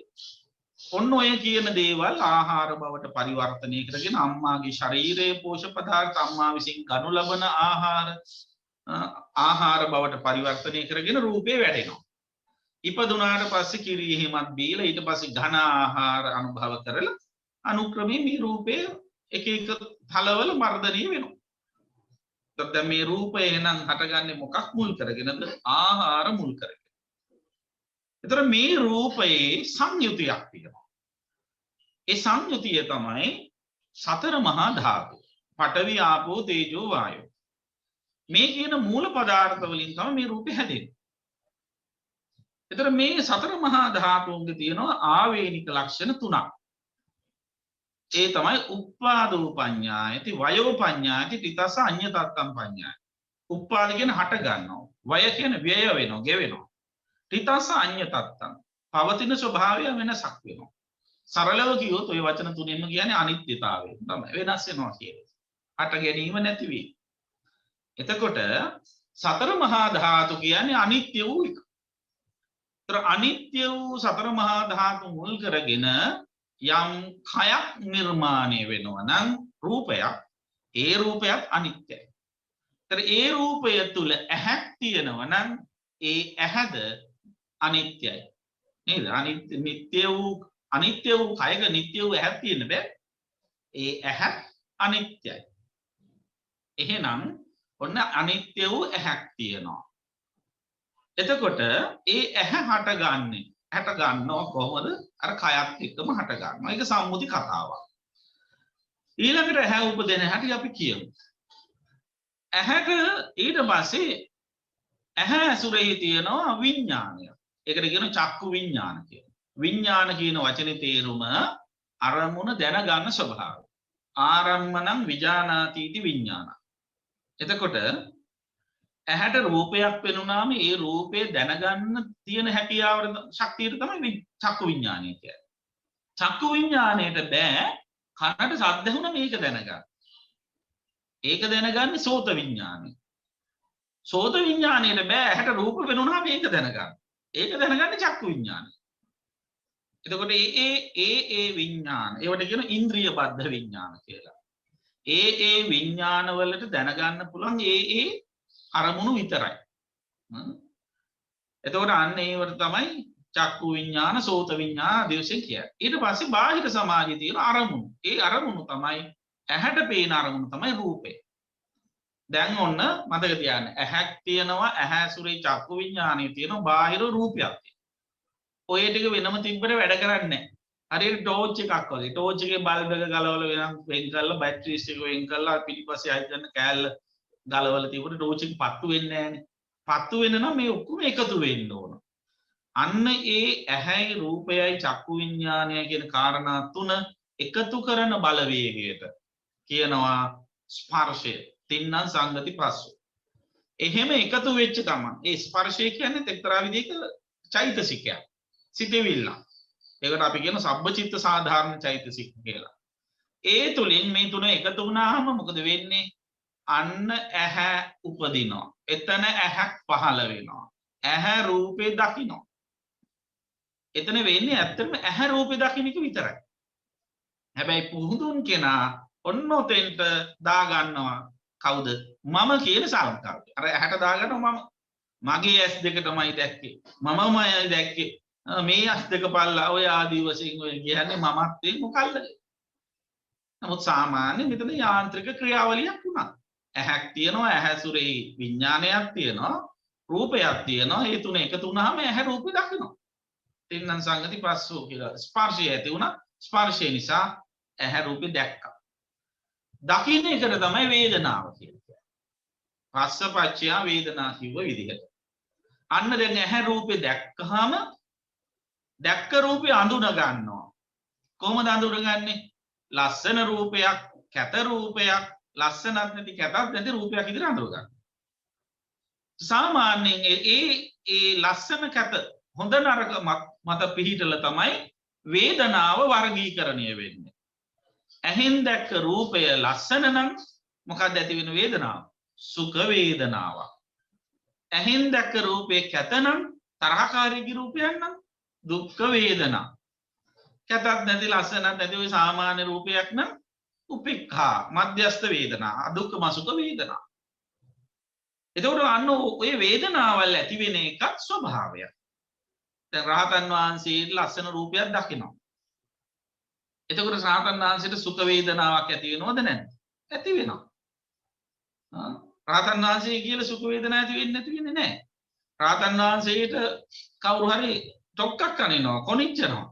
ඔන්න ඔය කියන දේවල් ආහාර බවට පරිවර්තනය කරගෙන අම්මාගේ ශරීරයේ පෝෂක පදාර්ථ අම්මා විසින් ගනු ලබන ආහාර බවට පරිවර්තනය කරගෙන රූපේ වැඩෙනවා. ඉපදුනාට පස්සේ කිරි එහෙමත් බීලා ඊට පස්සේ ඝන ආහාර අනුභව කරලා අනුක්‍රමයෙන් මේ රූපේ එක එක තලවල වර්ධනය වෙනවා. දැන් මේ රූපය එහෙනම් හටගන්නේ මොකක් මුල් කරගෙනද? ආහාර මුල් කරගෙන. ඒතර මේ රූපයේ සංයුතියක් තියෙනවා. ඒ සංයුතිය තමයි සතර මහා ධාතු. පඨවි ආපෝ තේජෝ වායෝ. මේ කියන මූල පදාර්ථ වලින් තමයි මේ රූපය හැදෙන්නේ. ඒතර මේ සතර මහා ධාතුන්ගේ තියෙනවා ආවේනික ලක්ෂණ තුනක්. ඒ තමයි උප්පාදෝ පඤ්ඤායති වයෝ පඤ්ඤායති තිතස අඤ්ඤතත්තම් පඤ්ඤායති. උප්පාද කියන හට ගන්නවා. වය කියන ව්‍යය වෙනවා, ගෙවෙනවා. තිතස අඤ්ඤතත්තම් පවතින ස්වභාවය වෙනසක් වෙනවා. සරලව කිව්වොත් ওই වචන තුනෙන්ම කියන්නේ අනිත්‍යතාවය තමයි. වෙනස් වෙනවා කියන්නේ. හට ගැනීම නැති වීම. එතකොට සතර මහා ධාතු කියන්නේ අනිත්‍ය වූ එක. ඒතර අනිත්‍ය වූ සතර මහා ධාතු මුල් කරගෙන යම් කයක් නිර්මාණය වෙනවා නම් රූපයක්, ඒ රූපයක් අනිත්‍යයි. ඒතර ඒ රූපය තුල ඇහක් තියෙනවා නම් ඒ ඇහද අනිත්‍යයි. නේද? අනිත්‍ය වූ කයක නිට්ටය වූ ඇහක් තියෙන්න බෑ. ඒ ඇහ අනිත්‍යයි. එහෙනම් ඔන්න අනිත්‍ය වූ ඇහක් තියෙනවා. එතකොට ඒ ඇහ හට ගන්නව කොහොමද? අර කයත් එක්කම හට ගන්නවා. ඒක සම්මුති කතාවක්. ඊළඟට ඇහැ උපදින හැටි අපි කියමු. ඇහැට ඊට පස්සේ ඇහැ ඇසුරේ තියෙනවා විඥානය. ඒකට කියන චක්කු විඥාන කියලා. විඥාන කියන වචනේ තේරුම අරමුණ දැනගන්න ස්වභාවය. ආරම්මණං විජානාතිති විඥාන. එතකොට ඇහැට රූපයක් පෙනුනාම ඒ රූපය දැනගන්න තියෙන හැකියාව ශක්තියට තමයි චක්කු විඥානය කියන්නේ. චක්කු විඥාණයට බෑ කනට ශබ්ද වුණා මේක දැනගන්න. ඒක දැනගන්නේ සෝත විඥානය. සෝත විඥාණයට බෑ ඇහැට රූප පෙනුනාම මේක දැනගන්න. ඒක දැනගන්නේ චක්කු විඥානය. එතකොට ඒ විඥාන ඒවට කියන ඉන්ද්‍රිය බද්ධ විඥාන කියලා. ඒ විඥාන වලට දැනගන්න පුළුවන් ඒ අරමුණු විතරයි. එතකොට අන්න ඒවට තමයි චක්කු විඥාන, සෝත විඥාන ආදී කියන්නේ. ඊට පස්සේ බාහිර සමාජයේ තියෙන අරමුණු. ඒ අරමුණු තමයි ඇහැට පේන අරමුණු තමයි රූපේ. දැන් ඔන්න මතක තියාගන්න. ඇහක් තියෙනවා, ඇහැ ඇසුරේ චක්කු විඥානයේ තියෙනවා, බාහිර රූපයක් තියෙනවා. ඔය ටික වෙනම තිබ්බට වැඩ කරන්නේ නැහැ. හරියට ටෝච් එකක් වගේ. ටෝච් එකේ බල්බ් එක ගලවලා වෙන් කරලා බැටරිස් එක වෙන් කරලා පිටිපස්සේ ආයෙත් ගන්න කෑල්ල ගලවලා තිබුණේ ටෝච් එක පත්තු වෙන්නේ නැහැනේ. පත්තු වෙන්න නම් මේ ඔක්කොම එකතු වෙන්න ඕන. අන්න ඒ ඇහැයි රූපයයි චක්කු විඥානය කියන කාරණා තුන එකතු කරන බලවේගයට කියනවා ස්පර්ශය. තින්නම් සංගති පස්සෝ. එහෙම එකතු වෙච්ච ගමන් ඒ ස්පර්ශය කියන්නේ එක්තරා විදිහක චෛතසිකයක්. සිතවිල්ල. ඒකට අපි කියන සබ්බචිත්ත සාධාරණ චෛතසික කියලා. ඒ තුලින් මේ තුන එකතු වුණාම මොකද වෙන්නේ? අන්න ඇහැ උපදිනවා. එතන ඇහක් පහළ වෙනවා. ඇහැ රූපේ දකිනවා. එතන වෙන්නේ ඇත්තටම ඇහැ රූපේ දකින්න එක විතරයි. හැබැයි පුහුදුන් කෙනා ඔන්න ඔතෙන්ට දා ගන්නවා කවුද? මම කියන සංකල්පය. අර ඇහැට දා ගන්නවා මම. මගේ ඇස් දෙක තමයි දැක්කේ. මමමයි දැක්කේ. මේ ඇස් දෙක පල්ලා ඔය ආදී වශයෙන් ඔය කියන්නේ මමත් ඒ මොකල්ද? නමුත් සාමාන්‍ය මෙතන යාන්ත්‍රික ක්‍රියාවලියක් වුණා. ඇහක් තියෙනවා, ඇහැසුරේ විඥානයක් තියෙනවා, රූපයක් තියෙනවා. මේ තුන එකතු වුණාම ඇහැ රූපේ දකිනවා. තින්නම් සංගති පස්සෝ කියලා ස්පර්ශය ඇති වුණා. ස්පර්ශය නිසා ඇහැ රූපේ දැක්කා. දකින්න එකට තමයි වේදනාව කියන්නේ. පස්සපච්චය වේදනා කිව්ව විදිහට. අන්න දැන් ඇහැ රූපේ දැක්කහම දැක්ක රූපේ අඳුන ගන්නවා. කොහොමද අඳුනගන්නේ? ලස්සන රූපයක්, කැත රූපයක්, ලස්සනක් නැති කැතක් නැති රූපයක් විදිහට අඳුර ගන්න. සාමාන්‍යයෙන් ඒ ලස්සන කැත හොඳ නරක මත පිහිටලා තමයි වේදනාව වර්ගීකරණය වෙන්නේ. ඇහෙන් දැක්ක රූපය ලස්සන නම් මොකක්ද ඇති වෙන වේදනාව? සුඛ වේදනාවක්. ඇහෙන් දැක්ක රූපේ කැත නම් තරහකාරී රූපයක් නම් දුක්ඛ වේදනා. කැතත් නැති ලස්සනත් නැති ওই සාමාන්‍ය රූපයක් නම් උපේක්ඛා මධ්‍යස්ථ වේදනා අදුක්ඛම සුඛ වේදනා. එතකොට අන්න ඔය වේදනාවල් ඇති වෙන එකක් ස්වභාවයක්. දැන් රහතන් වහන්සේ ලස්සන රූපයක් දකිනවා. එතකොට රහතන් වහන්සේට සුඛ වේදනාවක් ඇති වෙනවද නැද්ද? ඇති වෙනවා. රහතන් වහන්සේ කියලා සුඛ වේදනාවක් ඇති වෙන්නේ නැති වෙන්නේ නැහැ. රහතන් වහන්සේට කවුරු හරි ඩොක්කක් අනිනවා කොනිච්චනවා.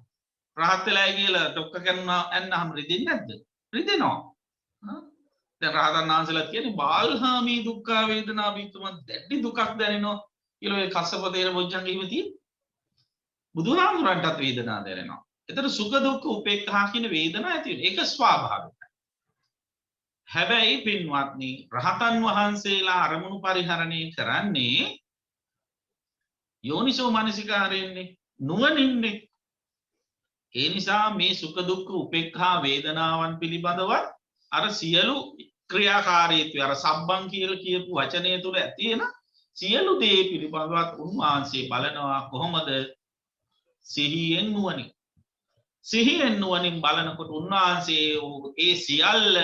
රහත් වෙලා කියලා ඩොක්ක කරනවා එන්නහම රිදෙන්නේ නැද්ද? රිදෙනවා. දැන් රහතන් වහන්සේලා කියන්නේ බාල්හාමී දුක්ඛ වේදනා විතුම දැඩි දුකක් දැනෙනවා කියලා ඔය කස්සප තේර බොජ්ජංගෙ හිම තියෙන්නේ. බුදුහාමුදුරන්ටත් වේදනා දැනෙනවා. එතන සුඛ දුක්ඛ උපේක්ඛා කියන වේදනා ඇති වෙනවා. ඒක ස්වාභාවිකයි. හැබැයි පින්වත්නි රහතන් වහන්සේලා අරමුණු පරිහරණය කරන්නේ යෝනිසෝ මනසිකාරයෙන්නේ නුවණින්නේ. ඒ නිසා මේ සුඛ දුක්ඛ උපේක්ඛා වේදනාවන් පිළිබඳව අර සියලු ක්‍රියාකාරීත්වය අර සබ්බං කියලා කියපු වචනය තුල ඇති වෙන සියලු දේ පිළිබඳව උන්වහන්සේ බලනවා කොහොමද සිහියෙන් නුවණින්. සිහියෙන් නුවණින් බලනකොට උන්වහන්සේ ඒ සියල්ල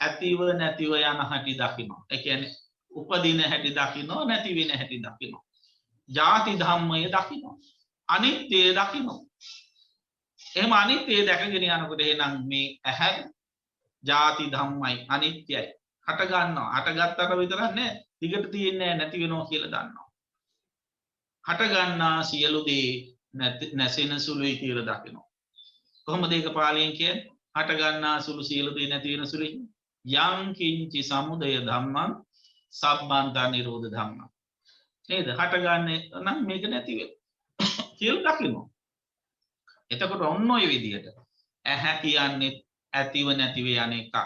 ඇතිව නැතිව යන හැටි දකිනවා. ඒ කියන්නේ උපදින හැටි දකිනවා නැති වෙන හැටි දකිනවා. ජාති ධම්මය දකිනවා. අනිත්‍ය දකිනවා. එහෙම අනිත්‍ය දැකගෙන යනකොට එහෙනම් මේ ඇහැ ජාති ධම්මයි අනිත්‍යයි. හට ගන්නවා. හටගත්තට විතරක් නෑ. දිගට තියෙන්නේ නැති වෙනවා කියලා දන්නවා. හට ගන්නා සියලු දේ නැසෙන සුළුයි කියලා දකිනවා. කොහොමද ඒක පාලියෙන් කියන්නේ? හට ගන්නා සුළු සියලු දේ නැති වෙන සුළුයි. යං කිංචි සමුදය ධම්මං සබ්බන්තා නිරෝධ ධම්මං. නේද? හට ගන්න නම් මේක නැති වෙනවා කියලා දකිනවා. එතකොට ඔන්න ඔය විදිහට ඇහැ කියන්නේ ඇතිව නැතිව යන එකක්.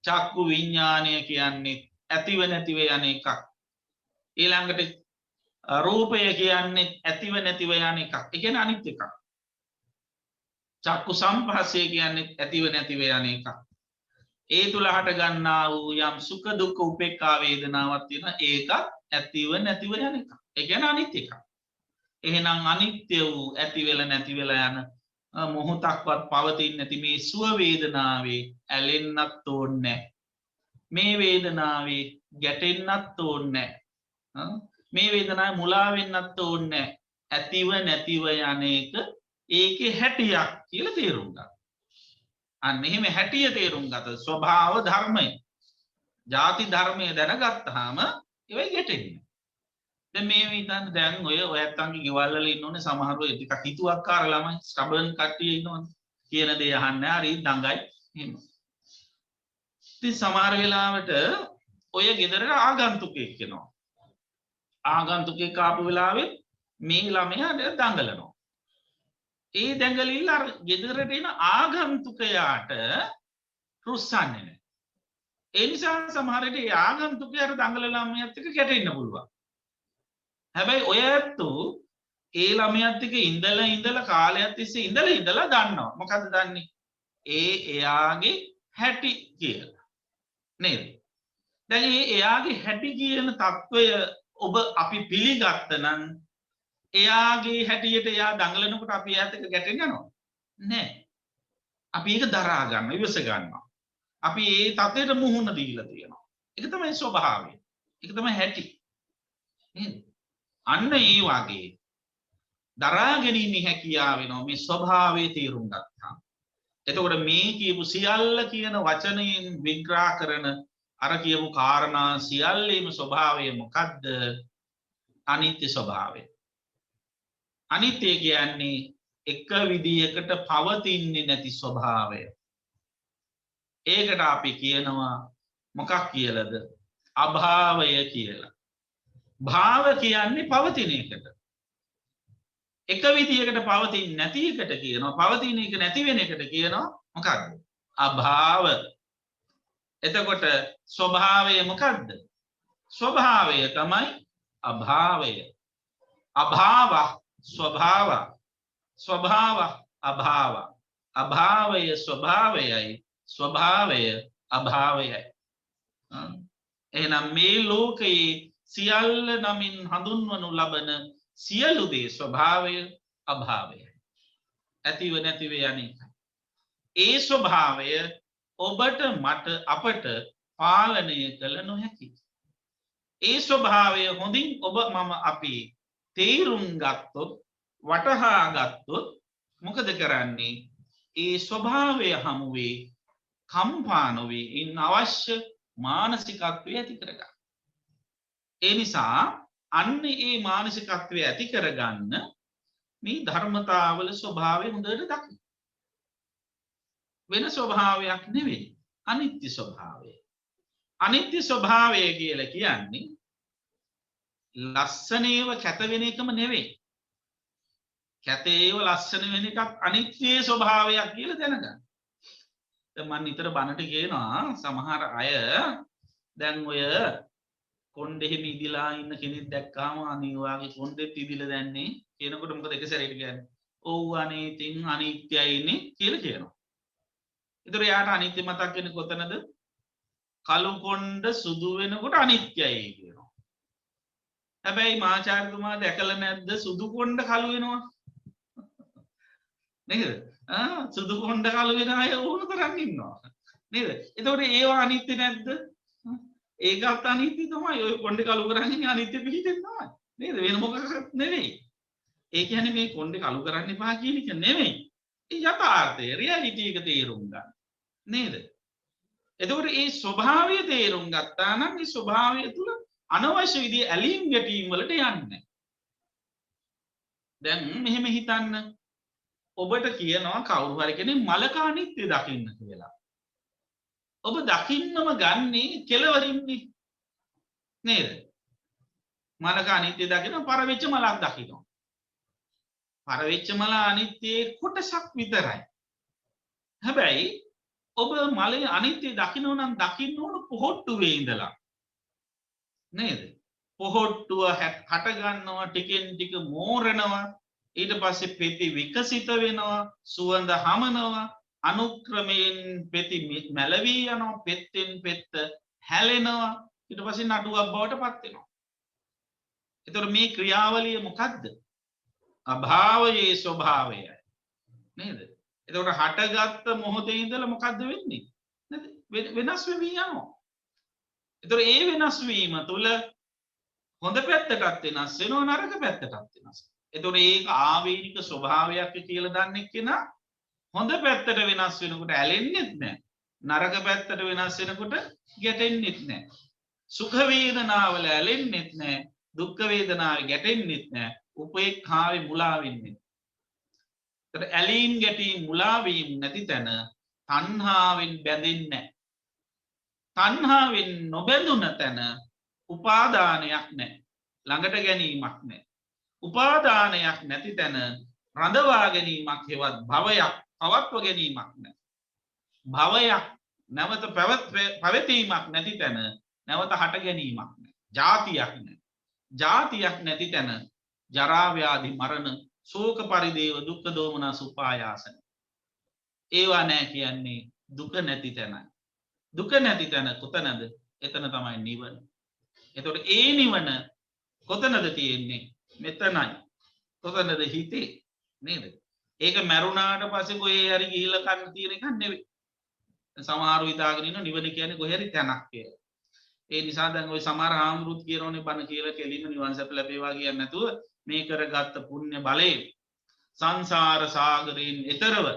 චක්කු විඥානය කියන්නේ ඇතිව නැතිව යන එකක්. ඊළඟට රූපය කියන්නේ ඇතිව නැතිව යන එකක්. ඒ කියන්නේ අනිත් එකක්. චක්කු සම්පස්සේ කියන්නේ ඇතිව නැතිව යන එකක්. ඒ තුල හට ගන්නා වූ යම් සුඛ දුක්ඛ උපේක්ඛා වේදනාවක් තියෙනවා. ඒක ඇතිව නැතිව යන එකක්. ඒ කියන්නේ අනිත් එකක්. එහෙනම් අනිත්‍ය වූ ඇති වෙලා නැති වෙලා යන මොහොතක්වත් පවතින්නේ නැති මේ සුව වේදනාවේ ඇලෙන්නත් ඕනේ. මේ වේදනාවේ ගැටෙන්නත් ඕනේ. මේ වේදනාවේ මුලා වෙන්නත් ඕනේ. ඇතිව නැතිව යන එක ඒකේ හැටියක් කියලා තේරුම් ගන්න. අන්න එහෙම හැටිය තේරුම් ගත ස්වභාව ධර්මය. ಜಾති ධර්මය දැනගත්තාම ඒවයි ගැටෙන්නේ. දැන් මේ විතර දැන් ඔය ඔයත්තන්ගේ ගෙවල් වල ඉන්නෝනේ සමහරව ටිකක් හිතුවක්කාර ළමයි ස්ටබර්න් කට්ටිය ඉන්නවනේ. කියන දේ අහන්නේ හරි දඟයි එහෙම. ඉතින් සමහර වෙලාවට ඔය ගෙදරට ආගන්තුකෙක් එනවා. ආගන්තුකෙක් ආපු වෙලාවෙත් මේ ළමයා දඟලනවා. ඒ දැඟලිල්ල අර ගෙදරට එන ආගන්තුකයාට රුස්සන්නේ නැහැ. ඒ නිසා සමහර විට ඒ ආගන්තුකයාට දඟලන ළමයාත් එක්ක ගැටෙන්න පුළුවන්. හැබැයි ඔය ඇත්තෝ ඒ ළමයාත් එක්ක ඉඳලා කාලයක් තිස්සේ ඉඳලා දන්නවා. මොකද්ද දන්නේ? එයාගේ හැටි කියලා. නේද? දැන් එයාගේ හැටි කියන తত্ত্বය ඔබ අපි පිළිගත්ත නම් එයාගේ හැටියට එයා දඟලනකොට අපි එයාත් එක්ක ගැටෙන්න යනවා නෑ. අපි ඒක දරා ගන්න ඉවස ගන්නවා. අපි ඒ තත්ත්වයට මුහුණ දීලා තියෙනවා. ඒක තමයි ස්වභාවය. ඒක තමයි හැටි. නේද? අන්න ඒ වගේ දරා ගැනීම හැකියාව වෙනවා මේ ස්වභාවයේ තේරුම් ගත්තා. එතකොට මේ කියපු සියල්ල කියන වචනයෙන් විග්‍රහ කරන අර කියපු කාරණා සියල්ලේම ස්වභාවය මොකද්ද? අනිත්‍ය ස්වභාවය. අනිත්‍ය කියන්නේ එක විදියකට පවතින්නේ නැති ස්වභාවය. ඒකට අපි කියනවා මොකක් කියලාද? අභාවය කියලා. භාව කියන්නේ පවතින එකට. එක විදියකට පවතින්නේ නැති එකට කියනවා. පවතින එක නැති වෙන එකට කියනවා මොකක්ද? අභාව. එතකොට ස්වභාවය මොකක්ද? ස්වභාවය තමයි අභාවය. අභාව ස්වභාව. ස්වභාව අභාව. අභාවය ස්වභාවයයි. ස්වභාවය අභාවයයි. එහෙනම් මේ ලෝකයේ සියල්ල නමින් හඳුන්වනු ලබන සියලු දේ ස්වභාවය අභාවය ඇතිව නැතිව යන එකයි. ඒ ස්වභාවය ඔබට මට අපට පාලනය කළ නොහැකි. ඒ ස්වභාවය හොඳින් ඔබ මම අපි තේරුම් ගත්තොත් වටහා ගත්තොත් මොකද කරන්නේ? ඒ ස්වභාවය හමුවේ කම්පා නොවේ ඉන්න අවශ්‍ය මානසිකත්වය ඇති කරගන්න. ඒ නිසා අන්න ඒ මානසිකත්වය ඇති කරගන්න මේ ධර්මතාවල ස්වභාවය හොඳට දකින්න. වෙන ස්වභාවයක් නෙවෙයි අනිත්‍ය ස්වභාවය. අනිත්‍ය ස්වභාවය කියලා කියන්නේ ලස්සනේව කැත වෙන එකම නෙවෙයි. කැතේව ලස්සන වෙන එකක් අනිත්‍ය ස්වභාවයක් කියලා දැනගන්න. දැන් මම නිතර බනට කියනවා සමහර අය දැන් ඔය කොණ්ඩෙහි මිදිලා ඉන්න කෙනෙක් දැක්කාම අනේ වාගේ කොණ්ඩෙත් ඉදිලා දැන්නේ කියනකොට මොකද එක සැරේට කියන්නේ? ඔව් අනේ තින් අනිත්‍යයිනේ කියලා කියනවා. ඒතර යාට අනිත්‍ය මතක් වෙන්නේ කොතනද? කළු කොණ්ඩ සුදු වෙනකොට අනිත්‍යයි කියනවා. හැබැයි මාචාර්යතුමා දැකලා නැද්ද සුදු කොණ්ඩ කළු වෙනවා? නේද? සුදු කොණ්ඩ කළු වෙන අය ඕන තරම් ඉන්නවා. නේද? එතකොට ඒවා අනිත්‍ය නැද්ද? ඒකත් අනිත්‍ය තමයි. ඔය කොණ්ඩේ කළු කරන්නේ අනිත්‍ය පිළිදෙන් තමයි. නේද? වෙන මොකක්වත් නෙවෙයි. ඒ කියන්නේ මේ කොණ්ඩේ කළු කරන්න එපා කියන එක නෙවෙයි. ඒ යථාර්ථය රියැලිටි එක තේරුම් ගන්න. නේද? එතකොට මේ ස්වභාවය තේරුම් ගත්තා නම් මේ ස්වභාවය තුල අනවශ්‍ය විදිහේ ඇලීම් ගැටීම් වලට යන්නේ නැහැ. දැන් මෙහෙම හිතන්න. ඔබට කියනවා කවුරු හරි කෙනෙක් මලක අනිත්‍ය දකින්න කියලා. ඔබ දකින්නම ගන්නේ කෙලවරින්නේ. නේද? මලක අනිත්‍ය දකින්න පරවෙච්ච මලක් දකින්න. පරවෙච්ච මල අනිත්‍යයේ කොටසක් විතරයි. හැබැයි ඔබ මලේ අනිත්‍ය දකින්න නම් දකින්න ඕන පොහොට්ටුවේ ඉඳලා. නේද? පොහොට්ටුව හට ගන්නවා ටිකෙන් ටික මෝරනවා ඊට පස්සේ පෙති විකසිත වෙනවා සුවඳ හමනවා අනුක්‍රමයෙන් පෙති මැලවී යනවා පෙත්තෙන් පෙත්ත හැලෙනවා ඊට පස්සේ නඩුවක් බවට පත් වෙනවා. ඒතකොට මේ ක්‍රියාවලිය මොකද්ද? අභාවයේ ස්වභාවයයි. නේද? එතකොට හටගත්ත මොහොතේ ඉඳලා මොකද්ද වෙන්නේ? නේද? වෙනස් වෙවි යනවා. එතකොට ඒ වෙනස් වීම තුළ හොඳ පැත්තටත් වෙනස් වෙනවා නරක පැත්තටත් වෙනස්. එතකොට ඒක ආවේනික ස්වභාවයක් කියලා දන්නේ කෙනා හොඳ පැත්තට වෙනස් වෙනකොට ඇලෙන්නෙත් නැහැ. නරක පැත්තට වෙනස් වෙනකොට ගැටෙන්නෙත් නැහැ. සුඛ වේදනාවල ඇලෙන්නෙත් නැහැ. දුක්ඛ වේදනාවේ ගැටෙන්නෙත් නැහැ. උපේක්ඛාවේ මුලා වෙන්නේ. ඒතර ඇලීම් ගැටීම් මුලා වීම නැති තැන තණ්හාවෙන් බැඳෙන්නේ නැහැ. තණ්හාවෙන් නොබැඳුන තැන උපාදානයක් නැහැ. ළඟට ගැනීමක් නැහැ. උපාදානයක් නැති තැන රඳවා ගැනීමක් හෙවත් භවයක් පවත්ව ගැනීමක් නැහැ. භවයක් නැවත පැවතීමක් නැති තැන නැවත හට ගැනීමක් නැහැ. ජාතියක් නැහැ. ජාතියක් නැති තැන ජරා ව්‍යාධි මරණ ශෝක පරිදේව දුක්ඛ දෝමනස් උපායාසන. ඒවා නැහැ කියන්නේ දුක නැති තැනයි. දුක නැති තැන කොතනද? එතන තමයි නිවන. එතකොට ඒ නිවන කොතනද තියෙන්නේ? මෙතනයි. කොතනද? හිතේ. නේද? ඒක මරුණාට පස්සේ කොහේ හරි ගිහිල්ලා කන්න තියෙන එකක් නෙවෙයි. සමහරව හිතාගෙන ඉන්න නිවන කියන්නේ කොහේ හරි තැනක් කියලා. ඒ නිසා දැන් ওই සමහර ආම්රුත් කියනෝනේ බණ කියලා කෙලින්ම නිවන් සැප ලැබේවා කියන්නේ නැතුව මේ කරගත්ත පුණ්‍ය බලයෙන් සංසාර සාගරයෙන් එතරව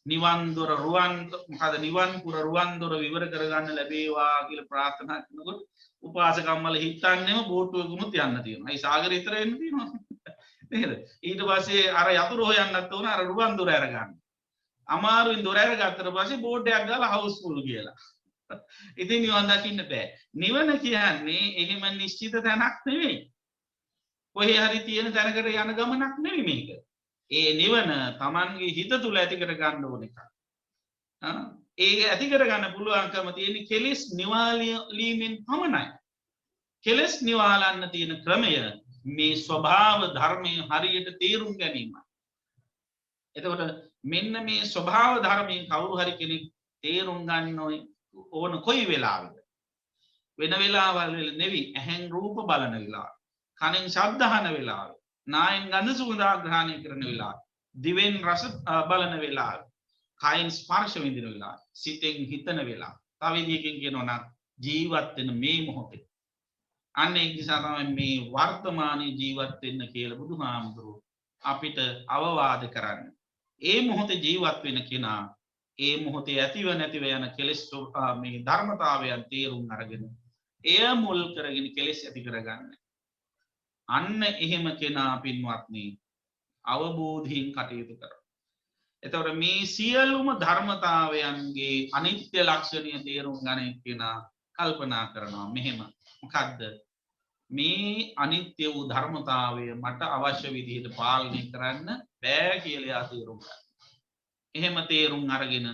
නිවන් දොර රුවන් මොකද නිවන් පුර රුවන් දොර විවර කරගන්න ලැබේවා කියලා ප්‍රාර්ථනා කරනකොට උපාසකම්මල හිතන්නේම බෝට්ටුවකුත් යන්න තියෙනවා. ඒ සාගරේ ඉතර එන්න තියෙනවා. නේද? ඊට පස්සේ අර යතුරු හොයන්නත් ඕන අර රුවන් දොර අරගන්න. අමාරුවෙන් දොර අරගත්තට පස්සේ බෝඩ් එකක් දාලා හවුස්ෆුල් කියලා. ඉතින් නිවන් දකින්න බෑ. නිවන කියන්නේ එහෙම නිශ්චිත තැනක් නෙවෙයි. කොහේ හරි තියෙන තැනකට යන ගමනක් නෙවෙයි මේක. ඒ නිවන Tamanගේ හිත තුල ඇති කර ගන්න ඕන එකක්. ඒක ඇති කර ගන්න පුළුවන්කම තියෙන කෙලෙස් නිවාලීමෙන් පමණයි. කෙලෙස් නිවාලන්න තියෙන ක්‍රමය මේ ස්වභාව ධර්මයේ හරියට තේරුම් ගැනීමයි. එතකොට මෙන්න මේ ස්වභාව ධර්මයෙන් කවුරු හරි කෙනෙක් තේරුම් ගන්න ඕන කොයි වෙලාවෙද? වෙන වෙලාවල් නෙවෙයි. ඇහෙන් රූප බලන වෙලාව. කනෙන් ශබ්ද අහන වෙලාව. නායෙන් ගඳ සුවඳ ආග්‍රහණය කරන වෙලාව, දිවෙන් රස බලන වෙලාව, කයින් ස්පර්ශ විඳින වෙලාව, සිතෙන් හිතන වෙලාව. තව විදිහකින් කියනවා නම් ජීවත් වෙන මේ මොහොතේ. අන්න ඒ නිසා තමයි මේ වර්තමානයේ ජීවත් වෙන්න කියලා බුදුහාමුදුරුවෝ අපිට අවවාද කරන්නේ. ඒ මොහොතේ ජීවත් වෙන කෙනා ඒ මොහොතේ ඇතිව නැතිව යන කෙලෙස් මේ ධර්මතාවයන් තේරුම් අරගෙන එය මුල් කරගෙන කෙලෙස් ඇති කරගන්න. අන්න එහෙම කෙනා පින්වත්නි අවබෝධයෙන් කටයුතු කරනවා. එතකොට මේ සියලුම ධර්මතාවයන්ගේ අනිත්‍ය ලක්ෂණය තේරුම් ගන්න කෙනා කල්පනා කරනවා මෙහෙම මොකද්ද මේ අනිත්‍ය වූ ධර්මතාවය මට අවශ්‍ය විදිහට පාලනය කරන්න බෑ කියලා තේරුම් ගන්න. එහෙම තේරුම් අරගෙන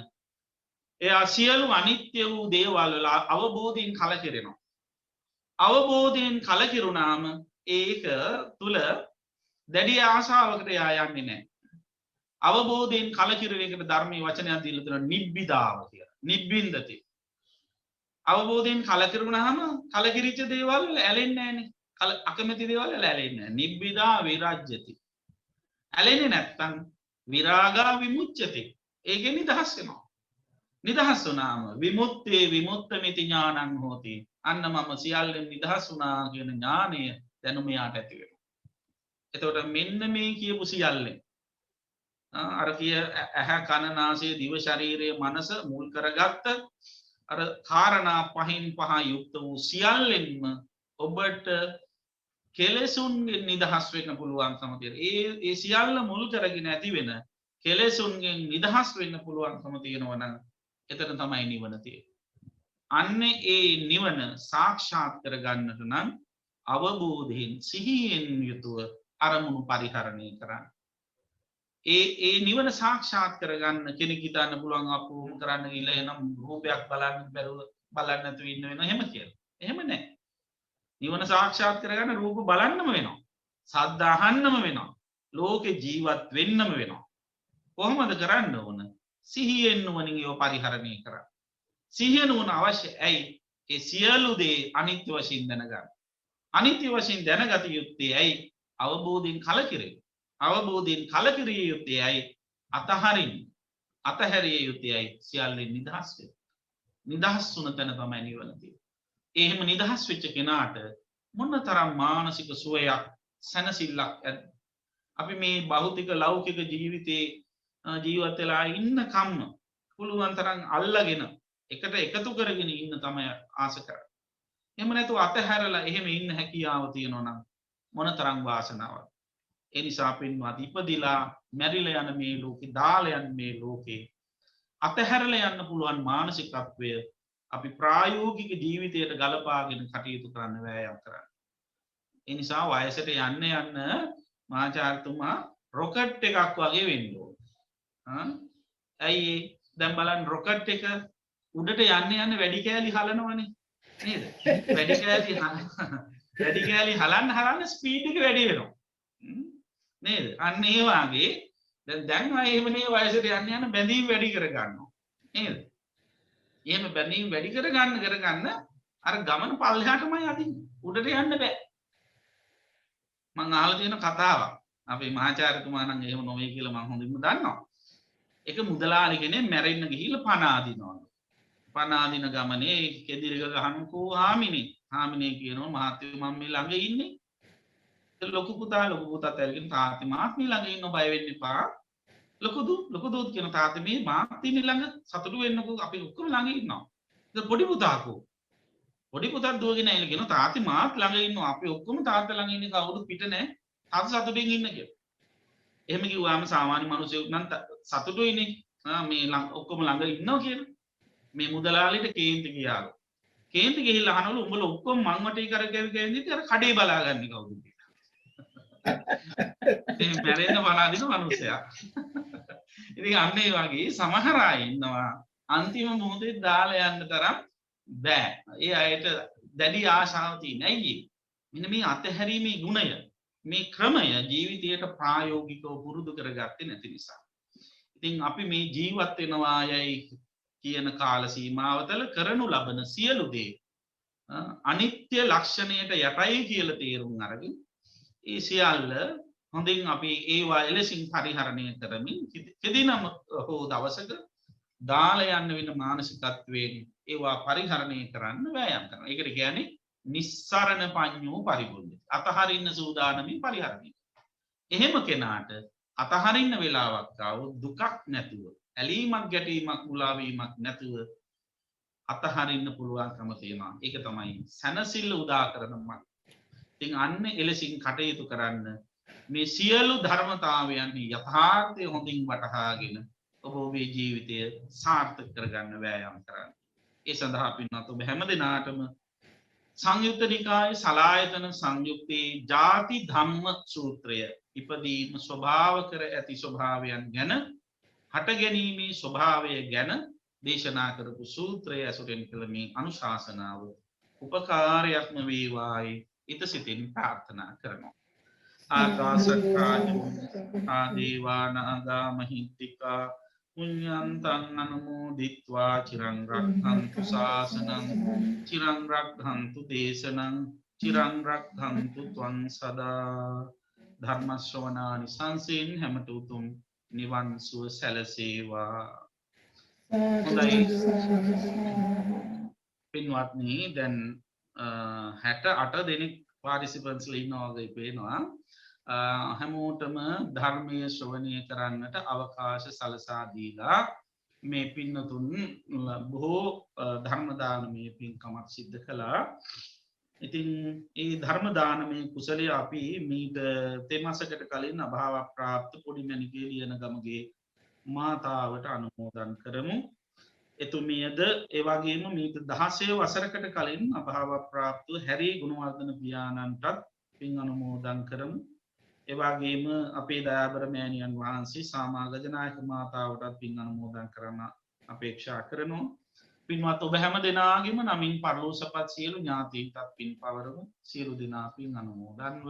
එයා සියලු අනිත්‍ය වූ දේවල් වල අවබෝධයෙන් කලකිරෙනවා. අවබෝධයෙන් කලකිරුණාම ඒක තුල දැඩි ආශාවකට යා යන්නේ නැහැ. අවබෝධයෙන් කලකිරෙන එකට ධර්මයේ වචනයක් දීලා තියෙනවා නිබ්බිදාව කියලා. නිබ්බින්දති. අවබෝධයෙන් කලකිරුණාම කලකිරිච්ච දේවල් ඇලෙන්නේ නැහනේ. අකමැති දේවල් ඇලෙන්නේ නැහැ. නිබ්බිදා විරජ්‍යති. ඇලෙන්නේ නැත්තම් විරාගා විමුච්ඡති. ඒකෙන් නිදහස් වෙනවා. නිදහස් වුණාම විමුක්තේ විමුක්තമിതി ඥානං හෝති. අන්න මම සියල්ලෙන් නිදහස් වුණා කියන ඥානය දැනුම යාට ඇති වෙනවා. එතකොට මෙන්න මේ කියපු සියල්ලෙන් අර කිය ඇහැ කන නාසය දිව ශරීරය මනස මුල් කරගත්ත අර කාරණා පහින් පහ යුක්ත වූ සියල්ලෙන්ම ඔබට කෙලෙසුන්ගෙන් නිදහස් වෙන්න පුළුවන්කම තියෙනවා. ඒ සියල්ල මුල් කරගෙන ඇති වෙන කෙලෙසුන්ගෙන් නිදහස් වෙන්න පුළුවන්කම තියෙනවා නම් එතන තමයි නිවන තියෙන්නේ. අන්න ඒ නිවන සාක්ෂාත් කරගන්නට නම් අවබෝධයෙන් සිහියෙන් යුතුව අරමුණු පරිහරණය කරන්න. ඒ නිවන සාක්ෂාත් කරගන්න කෙනෙක් හිතන්න පුළුවන් අපෝම කරන්න ගිහලා එනම් රූපයක් බලන්න බැරුව බලන්න නැතුව ඉන්න වෙනවා එහෙම කියලා. එහෙම නැහැ. නිවන සාක්ෂාත් කරගන්න රූප බලන්නම වෙනවා. ශබ්ද අහන්නම වෙනවා. ලෝකේ ජීවත් වෙන්නම වෙනවා. කොහොමද කරන්න ඕන? සිහියෙන් නුවණින් ඒව පරිහරණය කරන්න. සිහිය නුවණ අවශ්‍ය. ඇයි? ඒ සියලු දේ අනිත්‍ය වශයෙන් දැනගන්න. අනිත්‍ය වශයෙන් දැනගත යුත්තේ ඇයි? අවබෝධයෙන් කලකිරෙන්න. අවබෝධයෙන් කලකිරිය යුත්තේ ඇයි? අතහරින්න. අතහැරිය යුත්තේ ඇයි? සියල්ලෙන් නිදහස් වෙන්න. නිදහස් වුණ තැන තමයි නිවන තියෙන්නේ. එහෙම නිදහස් වෙච්ච කෙනාට මොනතරම් මානසික සුවයක් සැනසෙල්ලක් ඇද්ද? අපි මේ භෞතික ලෞකික ජීවිතේ ජීවත් වෙලා ඉන්න කම්ම පුළුවන් තරම් අල්ලගෙන එකට එකතු කරගෙන ඉන්න තමයි ආස කරන්නේ. එහෙම නැතුව අතහැරලා එහෙම ඉන්න හැකියාව තියෙනවා නම් මොනතරම් වාසනාවක්. ඒ නිසා පින්වත් ඉපදිලා මැරිලා යන මේ ලෝකේ දාලා යන මේ ලෝකේ අතහැරලා යන්න පුළුවන් මානසිකත්වය අපි ප්‍රායෝගික ජීවිතයට ගලපාගෙන කටයුතු කරන්න වෑයම් කරන්න. ඒ නිසා වයසට යන්න යන්න මහාචාර්යතුමා රොකට් එකක් වගේ වෙන්න ඕන. ඇයි දැන් බලන්න රොකට් එක උඩට යන්න වැඩි කෑලි හලනවනේ නේද? වැඩි කෑලි හලන්න ස්පීඩ් එක වැඩි වෙනවා. නේද? අන්න ඒ වගේ දැන් ආයේ එහෙමනේ වයසට යන්න බැඳීම් වැඩි කර ගන්නවා. නේද? එහෙම බැඳීම් වැඩි කරගන්න අර ගමන පල්ලෙහාටමයි අදින්නේ. උඩට යන්න බෑ. මම අහලා තියෙන කතාවක්. අපේ මහාචාර්යතුමා නම් එහෙම නොවේ කියලා මම හොඳින්ම දන්නවා. ඒක මුදලාලි කෙනෙක් මැරෙන්න ගිහිල්ලා පණ ආදිනවා. පණ ආදින ගමනේ කෙදිරික ගහනකෝ හාමිනේ කියනවා මහත්තයෝ මම මේ ළඟ ඉන්නේ. ලොකු පුතාත් ඇවිල්ගෙන තාත්තා මාත් මේ ළඟ ඉන්න බය වෙන්න එපා. ලොකු දූත් කියන තාත්තා මේ මාත් ඉන්නේ ළඟ සතුටු වෙන්නකෝ අපි ඔක්කොම ළඟ ඉන්නවා. ඒක පොඩි පුතා දුවගෙන ඇවිල්ලා කියනවා තාත්තා මාත් ළඟ ඉන්නවා. අපි ඔක්කොම තාත්තා ළඟ ඉන්නේ කවුරුත් පිට නැහැ. තාත්තා සතුටින් ඉන්න කියලා. එහෙම කිව්වාම සාමාන්‍ය මිනිස්සු නම් සතුටුයිනේ. මේ ඔක්කොම ළඟ ඉන්නවා කියන. මේ මුදලාලිට කේන්ති ගියාලු. කේන්ති ගිහිල්ලා අහනවලු උඹලා ඔක්කොම මං වටේ කරගෙන අර කඩේ බලාගන්නේ කවුද කියලා. ඉතින් මැරෙන්න බලාදින මිනිස්සයා. ඉතින් අන්න ඒ වගේ සමහර අය ඉන්නවා අන්තිම මොහොතේ දාලා යන්න තරම් බෑ. ඒ අයට දැඩි ආශාවක් තියෙන. ඇයි? මෙන්න මේ අතහැරීමේ ගුණය මේ ක්‍රමය ජීවිතයට ප්‍රායෝගිකව පුරුදු කරගත්තේ නැති නිසා. ඉතින් අපි මේ ජීවත් වෙනවා යයි කියන කාල සීමාවතල කරනු ලබන සියලු දේ අනිත්‍ය ලක්ෂණයට යටයි කියලා තේරුම් අරගෙන ඒ සියල්ල හොඳින් අපි ඒවා එලෙසින් පරිහරණය කරමින් කෙදිනම හෝ දවසක දාලා යන්න වෙන මානසිකත්වයෙන් ඒවා පරිහරණය කරන්න වෑයම් කරනවා. ඒකට කියන්නේ නිස්සරණ පඤ්ඤෝ පරිපුද්ධ. අතහරින්න සූදානමින් පරිහරණය. එහෙම කෙනාට අතහරින්න වෙලාවක් ආවොත් දුකක් නැතුව, ඇලීමක් ගැටීමක් මුලාවීමක් නැතුව අතහරින්න පුළුවන්කම තියෙනවා. ඒක තමයි සැනසෙල්ල උදා කරන මඟ. ඉතින් අන්න එලෙසින් කටයුතු කරන්න මේ සියලු ධර්මතාවයන් යථාර්ථය හොඳින් වටහාගෙන ඔබ ඔබේ ජීවිතය සාර්ථක කරගන්න වෑයම් කරන්න. ඒ සඳහා පින්වත් ඔබ හැම දිනාටම සංයුක්ත නිකායේ සලායතන සංයුක්තේ ජාති ධම්ම සූත්‍රය ඉපදීම ස්වභාව කර ඇති ස්වභාවයන් ගැන හට ගැනීමේ ස්වභාවය ගැන දේශනා කරපු සූත්‍රය ඇසුරෙන් කළ මේ අනුශාසනාව උපකාරයක්ම වේවායි ඉත සිතින් ප්‍රාර්ථනා කරනවා. ආකාශත්තාච ආදේවානාගා මහිත්‍තිකා පුඤ්ඤන්තං අනුමෝදිත්වා චිරං රක්ඛන්තු ශාසනං චිරං රක්ඛන්තු දේශනං චිරං රක්ඛන්තු ත්වං සදා. ධර්ම ශ්‍රවණානි සංසෙන් හැමත උතුම් නිවන් සුව සැලසේවා. හොඳයි පින්වත්නි, දැන් 68 දෙනෙක් පාර්ටිසිපන්ට්ස්ලා ඉන්නවා වගේ පේනවා. හැමෝටම ධර්මයේ ශ්‍රවණය කරන්නට අවකාශ සලසා දීලා මේ පින්නතුන් බොහෝ ධර්ම දානමය පින්කමක් සිද්ධ කළා. ඉතින් ඒ ධර්ම දානමය කුසලයේ අපි මීට තෙමසකට කලින් අභාව ප්‍රාප්ත පොඩිමැණිකේ ලියන ගමගේ මාතාවට අනුමෝදන් කරමු. එතුමියද ඒ වගේම මීට 16 වසරකට කලින් අභාව ප්‍රාප්ත හැරී ගුණවර්ධන පියාණන්ටත් පින් අනුමෝදන් කරමු. ඒ වගේම අපේ දයාබර මෑණියන් වහන්සේ සාමාගජනායක මාතාවටත් පින් අනුමෝදන් කරන්න අපේක්ෂා කරනවා. පින්වත් ඔබ හැම දෙනාගේම නමින් පරලෝසපත් සියලු ඥාතීන්ටත් පින් පවරමු. සියලු දෙනා පින් අනුමෝදන්ව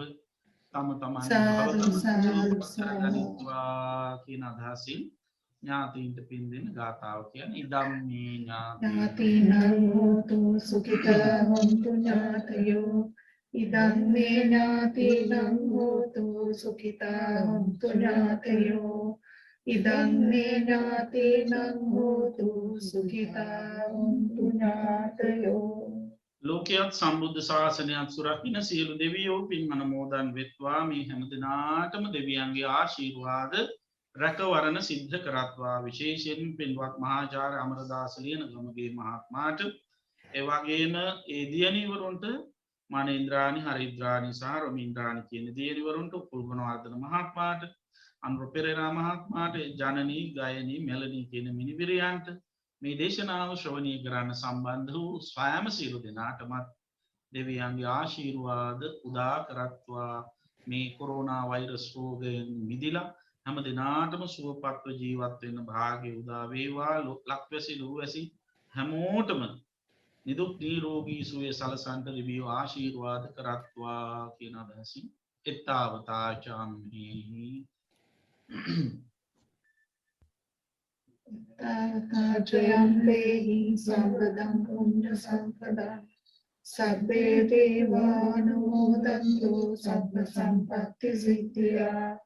තම තමන්ගේ භවතම කරගනිත්වා කියන අදහසින් ඥාතීන්ට පින් දෙන ගාථාව කියන්නේ ඉදම්මේ ඥාතිනං හෝතු සුඛිතා හොන්තු ඥාතයෝ ඉදම්මේ ඥාතිනං හෝතු සුඛිතා හොන්තු ඥාතයෝ ඉදම්මේ ඥාතිනං හෝතු සුඛිතා හොන්තු ඥාතයෝ. ලෝකයක් සම්බුද්ධ ශාසනයක් සුරකින්න සියලු දෙවියෝ පින් අනුමෝදන් වෙත්වා. මේ හැම දිනාටම දෙවියන්ගේ ආශිර්වාද රැකවරණ සිද්ධ කරත්වා. විශේෂයෙන් පින්වත් මහාචාර්ය අමරදාස ලියනගමගේ මහත්මයාට, ඒ වගේම ඒ දියණිවරුන්ට මනේන්ද්‍රානි, හරිද්‍රානි සහ රොමින්ද්‍රානි කියන දියණිවරුන්ට, කුල්ගුණවර්ධන මහත්මයාට, අනුර පෙරේරා මහත්මයාට, ජනනී, ගයනී, මෙලනී කියන මිනිබිරියන්ට මේ දේශනාව ශ්‍රවණය කරන්න සම්බන්ධ වූ ස්වයං සියලු දෙනාටමත් දෙවියන්ගේ ආශිර්වාද උදා කරත්වා. මේ කොරෝනා වෛරස් රෝගයෙන් මිදිලා හැම දිනාටම සුවපත්ව ජීවත් වෙන්න භාග්‍ය උදා වේවා. ලක්වැසි ලුවැසි හැමෝටම නිදුක් නිරෝගී සුවය සලසන්ට දෙවියෝ ආශිර්වාද කරත්වා කියන අදහසින් එත්තාවතා චාම්හි. තාවතාචයම්පේහි සම්පදං පුඤ්ඤ සම්පදං සබ්බේ දේවානුමෝදන්තු සබ්බ සම්පත්ති සිද්ධියා.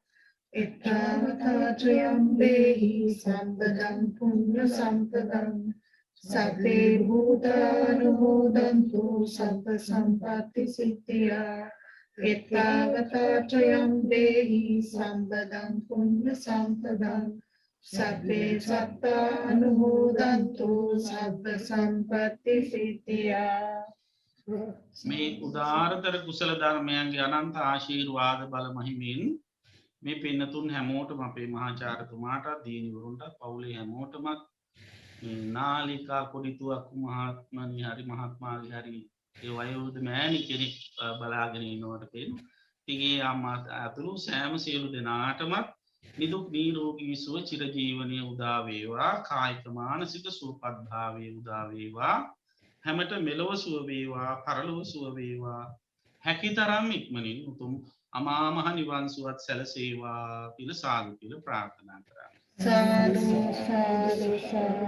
එත්තාවතාචයම්පේහි සම්පදං පුඤ්ඤ සම්පදං සබ්බේ භූතානුමෝදන්තු සබ්බ සම්පත්ති සිද්ධියා. එත්තාවතාචයම්පේහි සම්පදං පුඤ්ඤ සම්පදං සබ්බේ සත්තානුමෝදන්තු සබ්බ සම්පත්ති සිද්ධියා. මේ උදාාරතර කුසල ධර්මයන්ගේ අනන්ත ආශීර්වාද බල මහිමින් මේ පින්නතුන් හැමෝටම අපේ මහාචාර්යතුමාටත් දියණිවරුන්ටත් පවුලේ හැමෝටමත් නාලිකා කොඩිතුවක් මහත්මනි හරි මහත්මාගේ හරි ඒ වයෝවෘද්ධ මෑණි කෙනෙක් බලාගෙන ඉන්නවට පේනවා. ඉතින් ඒ අම්මා අතුළු සෑම සියලු දෙනාටමත් නිදුක් නිරෝගී සුව චිරජීවනයේ උදා වේවා. කායික මානසික සුවපත්භාවයේ උදා වේවා. හැමත මෙලොව සුව වේවා, පරලොව සුව වේවා. හැකිතරම් ඉක්මනින් උතුම් අමා මහ නිවන් සුවත් සැලසේවා කියලා සාදු කියලා ප්‍රාර්ථනා කරා. සාදු සාදු සාදු.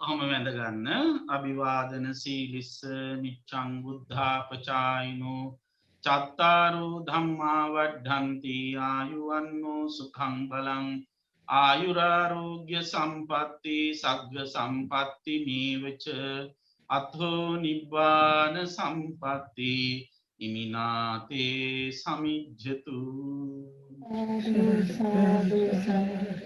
අහම වැඳ ගන්න. අභිවාදන සීලිස්ස නිච්ඡං බුද්ධාපචායිනෝ චත්තාරු ධම්මා වඩ්ඩන්ති ආයුවන්නෝ සුඛං බලං ආයුරාරෝග්‍ය සම්පatti සග්ග සම්පatti මේවච අතෝ නිබ්බාන සම්පatti ඉමිනාතේ සමිජ්ජතු Sadhu, sadhu, sadhu.